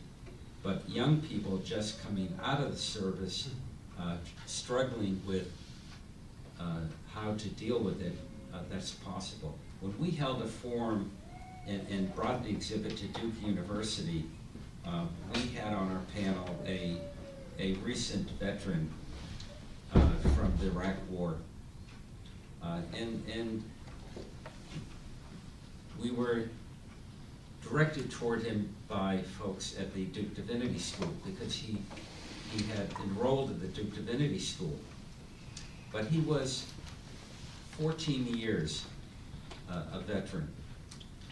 But young people just coming out of the service, struggling with how to deal with it, that's possible. When we held a forum and brought the exhibit to Duke University, we had on our panel a recent veteran from the Iraq War. And we were directed toward him by folks at the Duke Divinity School because he had enrolled at the Duke Divinity School. But he was 14 years a veteran.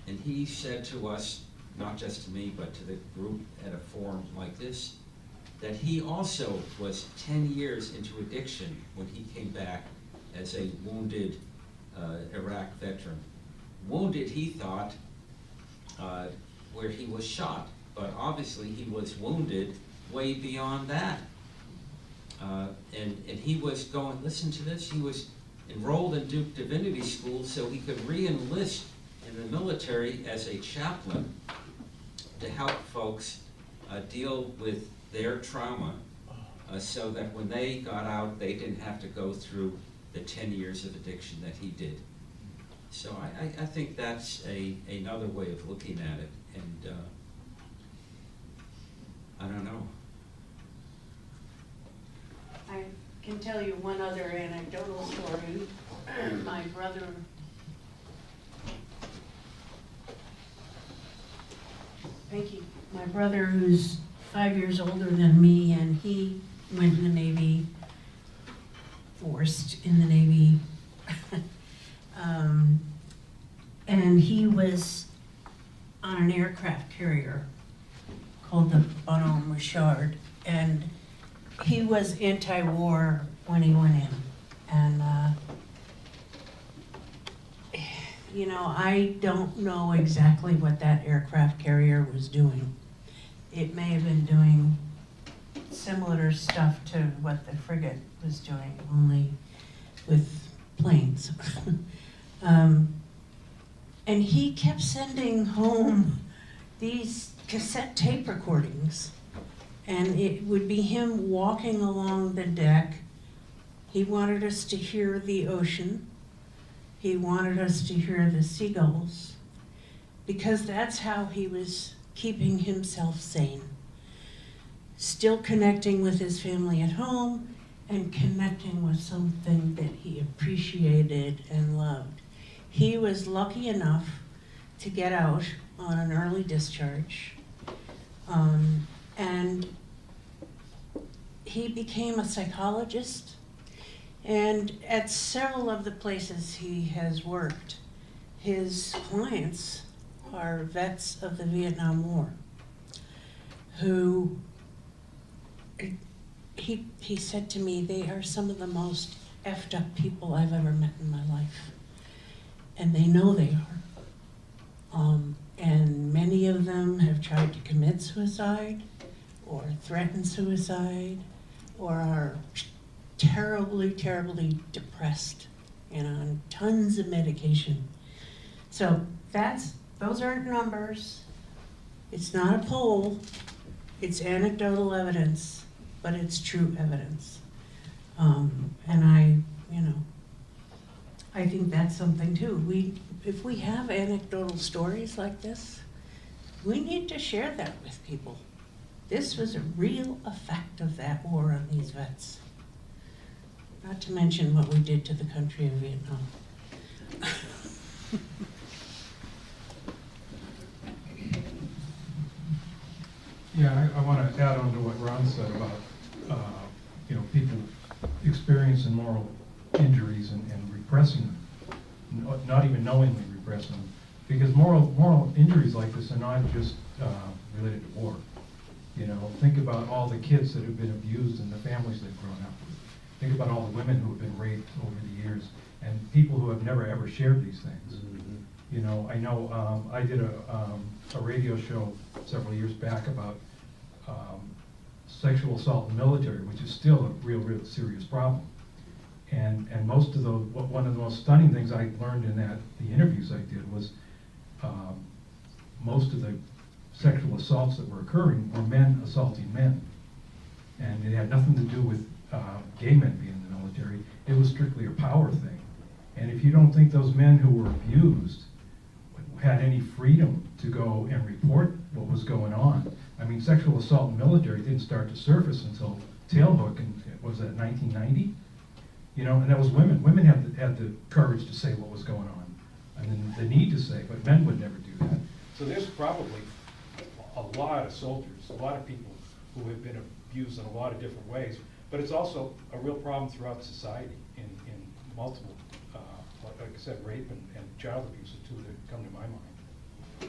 And he said to us, not just to me, but to the group at a forum like this, that he also was 10 years into addiction when he came back as a wounded Iraq veteran. Wounded, he thought, where he was shot, but obviously he was wounded way beyond that. And he was going, listen to this, he was enrolled in Duke Divinity School so he could re-enlist in the military as a chaplain to help folks deal with their trauma so that when they got out, they didn't have to go through the 10 years of addiction that he did. So I think that's another way of looking at it, and I don't know. I can tell you one other anecdotal story. My brother, Pinky, my brother, who's 5 years older than me, and he went in the Navy, forced in the Navy. And he was on an aircraft carrier called the Bonhomme Richard, and he was anti-war when he went in. And, you know, I don't know exactly what that aircraft carrier was doing. It may have been doing similar stuff to what the frigate was doing, only with planes. And he kept sending home these cassette tape recordings, and it would be him walking along the deck. He wanted us to hear the ocean. He wanted us to hear the seagulls, because that's how he was keeping himself sane. Still connecting with his family at home and connecting with something that he appreciated and loved. He was lucky enough to get out on an early discharge, and he became a psychologist. And at several of the places he has worked, his clients are vets of the Vietnam War who, he said to me, they are some of the most effed up people I've ever met in my life. And they know they are. And many of them have tried to commit suicide or threaten suicide or are terribly, terribly depressed and on tons of medication. So those aren't numbers. It's not a poll. It's anecdotal evidence, but it's true evidence. And I think that's something too. If we have anecdotal stories like this, we need to share that with people. This was a real effect of that war on these vets. Not to mention what we did to the country of Vietnam. Yeah, I want to add on to what Ron said about people experiencing moral injuries and repressing them, not even knowingly repressing them, because moral injuries like this are not just related to war. Think about all the kids that have been abused and the families they've grown up with. Think about all the women who have been raped over the years and people who have never ever shared these things. I know I did a radio show several years back about sexual assault in the military, which is still a real serious problem. And most of one of the most stunning things I learned in the interviews I did was most of the sexual assaults that were occurring were men assaulting men. And it had nothing to do with gay men being in the military. It was strictly a power thing. And if you don't think those men who were abused had any freedom to go and report what was going on. I mean, sexual assault in the military didn't start to surface until Tailhook, and was that 1990? And that was women. Women had the courage to say what was going on, and then the need to say, but men would never do that. So there's probably a lot of soldiers, a lot of people who have been abused in a lot of different ways, but it's also a real problem throughout society in multiple, like I said, rape and child abuse are two that come to my mind. I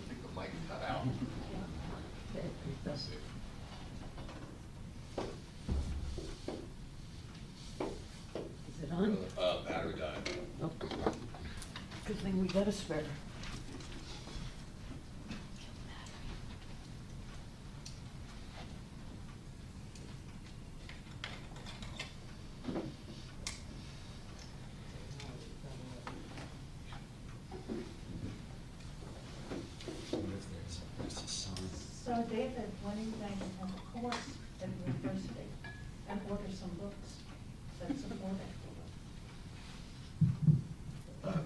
think the mic cut out. Is it on? Battery died. Oh. Good thing we got a spare. David, when are you going to have a course at the university and order some books that support it?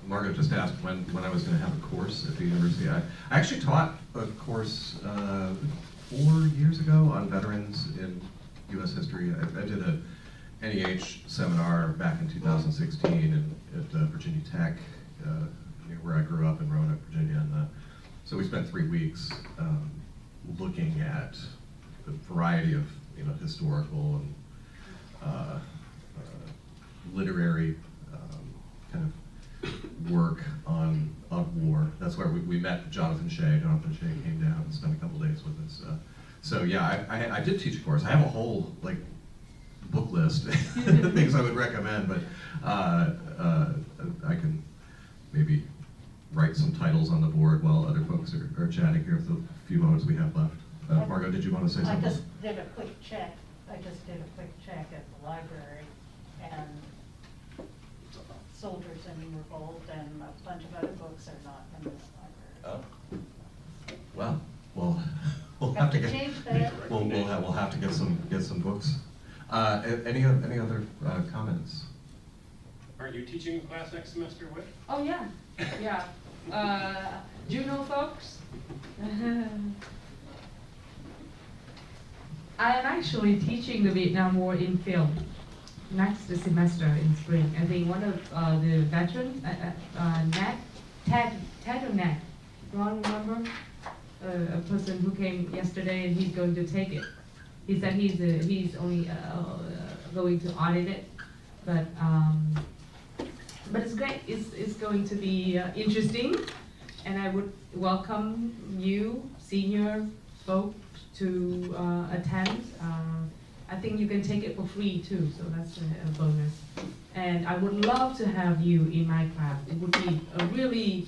Margot just asked when I was going to have a course at the university. I actually taught a course 4 years ago on veterans in U.S. history. I did a NEH seminar back in 2016 at Virginia Tech, near where I grew up in Roanoke, Virginia. And so we spent 3 weeks looking at a variety of historical and literary kind of work on war. That's where we met Jonathan Shea. Jonathan Shea came down and spent a couple days with us. So yeah, I did teach a course. I have a whole book list of things I would recommend, but I can maybe write some titles on the board while other folks are chatting here for the few moments we have left. Margot, did you want to say something? I just did a quick check. I just did a quick check at the library, and Soldiers in Revolt and a bunch of other books are not in this library. Oh. Well, we'll have to get. Change that. We'll have to get some books. Any other comments? Are you teaching a class next semester, Whit? Oh, yeah, yeah. Do you know folks? I am actually teaching the Vietnam War in film next semester in spring. I think one of the veterans, Ted or Nat, Ron, remember? A person who came yesterday and he's going to take it. He said he's only going to audit it, but it's great. It's going to be interesting, and I would welcome you, senior folks, to attend. I think you can take it for free too, so that's a bonus. And I would love to have you in my class. It would be a really,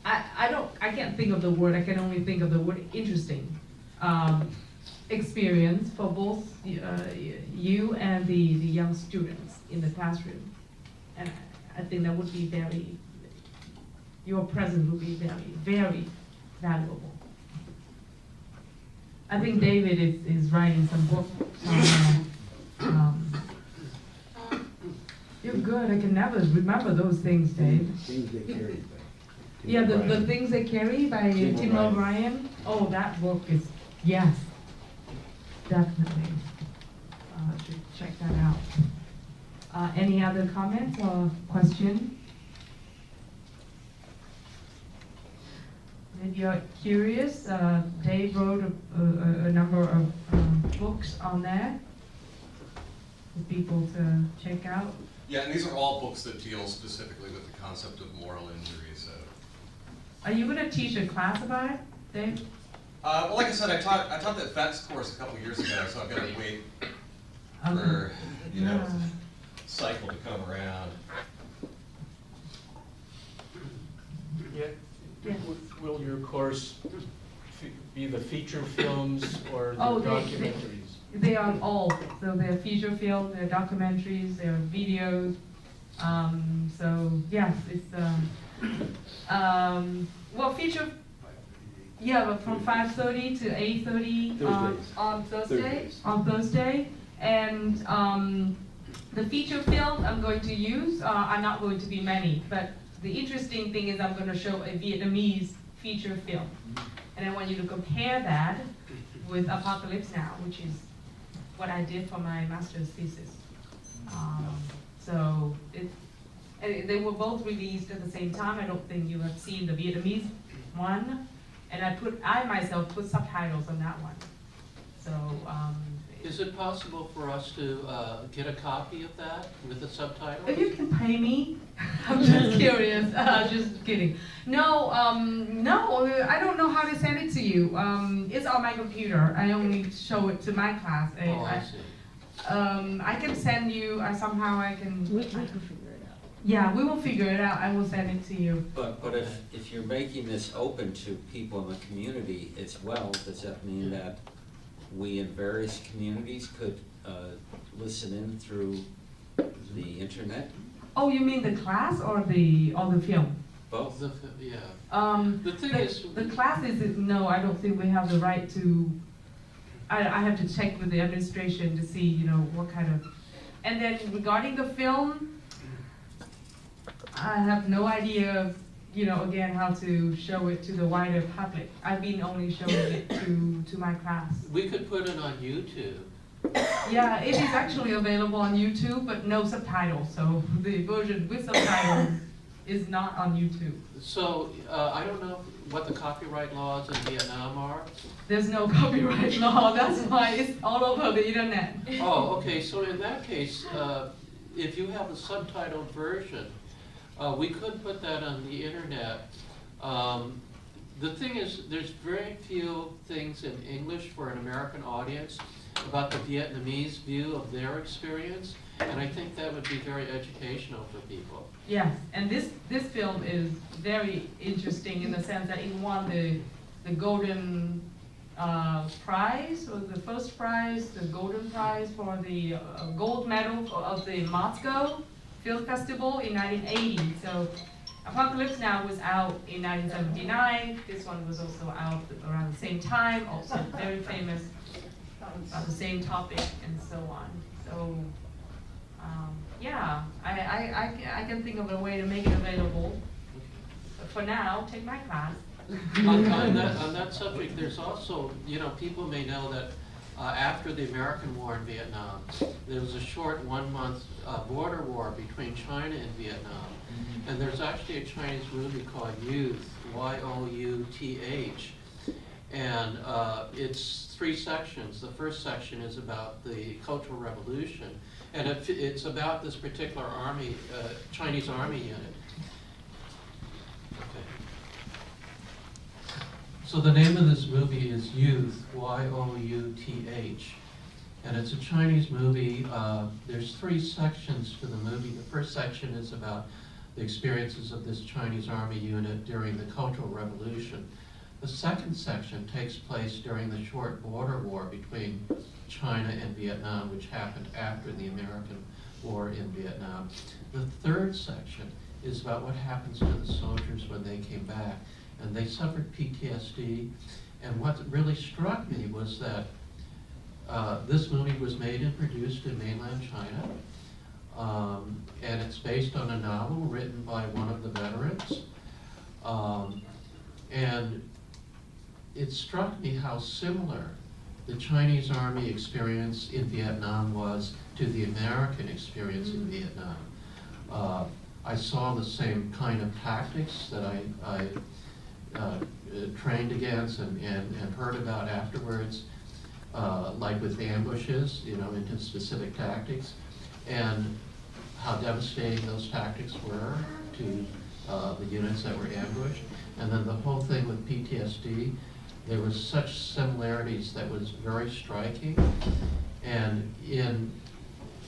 I can't think of the word. I can only think of the word interesting. Experience for both you and the young students in the classroom. And I think that would be your presence would be very, very valuable. I think David is writing some books on, you're good, I can never remember those things, Dave. Things they carried by Yeah, the things they carry by Tim O'Brien. Oh, that book is, yes, definitely. Should check that out. Any other comments or questions? If you're curious, Dave wrote a number of books on there for people to check out. Yeah, and these are all books that deal specifically with the concept of moral injury. So, are you going to teach a class about it, Dave? well, like I said, I taught that VETS course a couple years ago, so I've got to wait for cycle to come around. Yeah. Yes. Will your course be the feature films or the documentaries? They are all. So they're feature films, they're documentaries, they're videos. So yes, it's well, feature. Yeah, but from 5:30 to 8:30 on Thursday. On Thursday, and the feature films I'm going to use are not going to be many, but the interesting thing is I'm going to show a Vietnamese feature film, and I want you to compare that with Apocalypse Now, which is what I did for my master's thesis. So they were both released at the same time. I don't think you have seen the Vietnamese one, and I myself put subtitles on that one. So. Is it possible for us to get a copy of that with the subtitles? If you can pay me, I'm just curious. Just kidding. No, no, I don't know how to send it to you. It's on my computer. I only show it to my class. I see. I can send you. Somehow I can. We can figure it out. Yeah, we will figure it out. I will send it to you. But if you're making this open to people in the community as well, does that mean that we in various communities could listen in through the internet? Oh, you mean the class or the film? Both? Yeah. The thing is, the classes, no, I don't think we have the right to, I have to check with the administration to see, you know, what kind of, and then regarding the film, I have no idea, you know, again, how to show it to the wider public. I've been only showing it to my class. We could put it on YouTube. Yeah, it is actually available on YouTube, but no subtitles, so the version with subtitles is not on YouTube. So, I don't know what the copyright laws in Vietnam are. There's no copyright law, that's why it's all over the internet. Oh, okay, so in that case, if you have a subtitled version, we could put that on the internet. The thing is, there's very few things in English for an American audience about the Vietnamese view of their experience, and I think that would be very educational for people. Yes, and this film is very interesting in the sense that it won the Golden Prize, or the first prize, the Golden Prize for the gold medal of the Moscow Film Festival in 1980. So Apocalypse Now was out in 1979. This one was also out around the same time, also very famous, about the same topic and so on. So yeah, I can think of a way to make it available. But for now, take my class. On that subject, there's also, you know, people may know that after the American war in Vietnam, there was a short 1-month border war between China and Vietnam. And there's actually a Chinese movie called Youth, Y-O-U-T-H. And it's 3 sections. The first section is about the Cultural Revolution. And it's about this particular army, Chinese army unit. Okay. So the name of this movie is Youth, Y-O-U-T-H. And it's a Chinese movie. There's 3 sections to the movie. The first section is about the experiences of this Chinese army unit during the Cultural Revolution. The second section takes place during the short border war between China and Vietnam, which happened after the American war in Vietnam. The third section is about what happens to the soldiers when they came back. And they suffered PTSD. And what really struck me was that this movie was made and produced in mainland China. And it's based on a novel written by one of the veterans. And it struck me how similar the Chinese army experience in Vietnam was to the American experience in Vietnam. I saw the same kind of tactics that I trained against and heard about afterwards, like with ambushes, you know, into specific tactics, and how devastating those tactics were to the units that were ambushed. And then the whole thing with PTSD, there was such similarities that was very striking. And in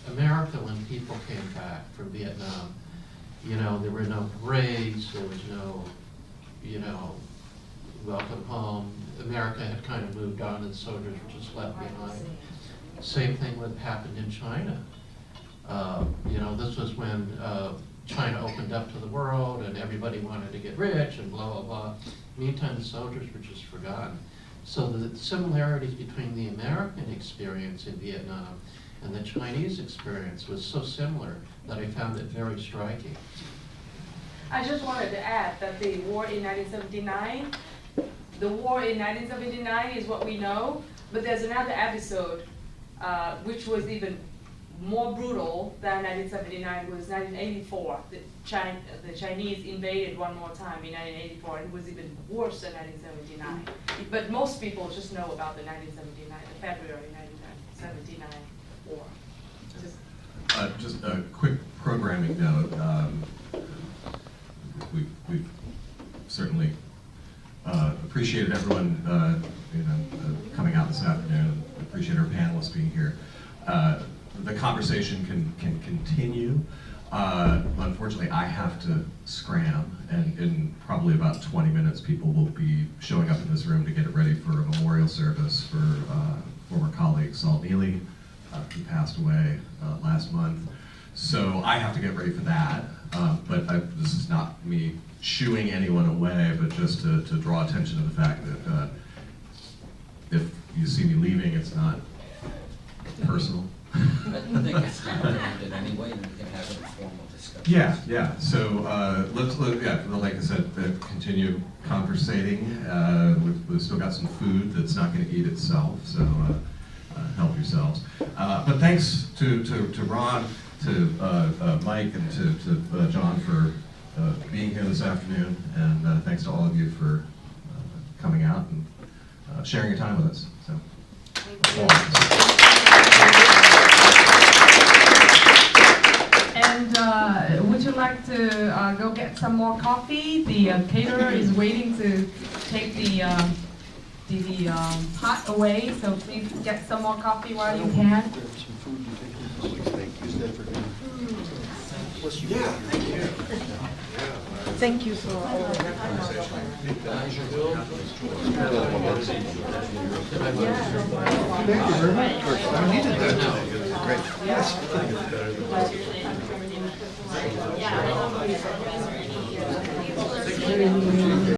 America, when people came back from Vietnam, you know, there were no parades, there was no, you know, welcome home. America had kind of moved on and soldiers were just left behind. Same thing would happen in China. You know, this was when China opened up to the world and everybody wanted to get rich and blah, blah, blah. Meantime, the soldiers were just forgotten. So the similarities between the American experience in Vietnam and the Chinese experience was so similar that I found it very striking. I just wanted to add that the war in 1979, the war in 1979 is what we know, but there's another episode which was even more brutal than 1979, was 1984. The Chinese invaded one more time in 1984, and it was even worse than 1979. But most people just know about the 1979, the February 1979 war. Just a quick programming note. We've certainly appreciated everyone coming out this afternoon. Appreciate our panelists being here. The conversation can continue. Unfortunately, I have to scram, and in probably about 20 minutes, people will be showing up in this room to get it ready for a memorial service for former colleague Saul Neely, who passed away last month. So I have to get ready for that. But this is not me shooing anyone away, but just to draw attention to the fact that if you see me leaving, it's not personal. I think it's not related anyway, and we can have an informal discussion. Yeah. So like I said, continue conversating. We've still got some food that's not going to eat itself, so help yourselves. But thanks to Ron, to Mike, and to John for being here this afternoon, and thanks to all of you for coming out and sharing your time with us. So. And would you like to go get some more coffee? The caterer is waiting to take the pot away, so please get some more coffee while you can. Thank you for all of that. Thank you very much. I needed that today. Great. Yes.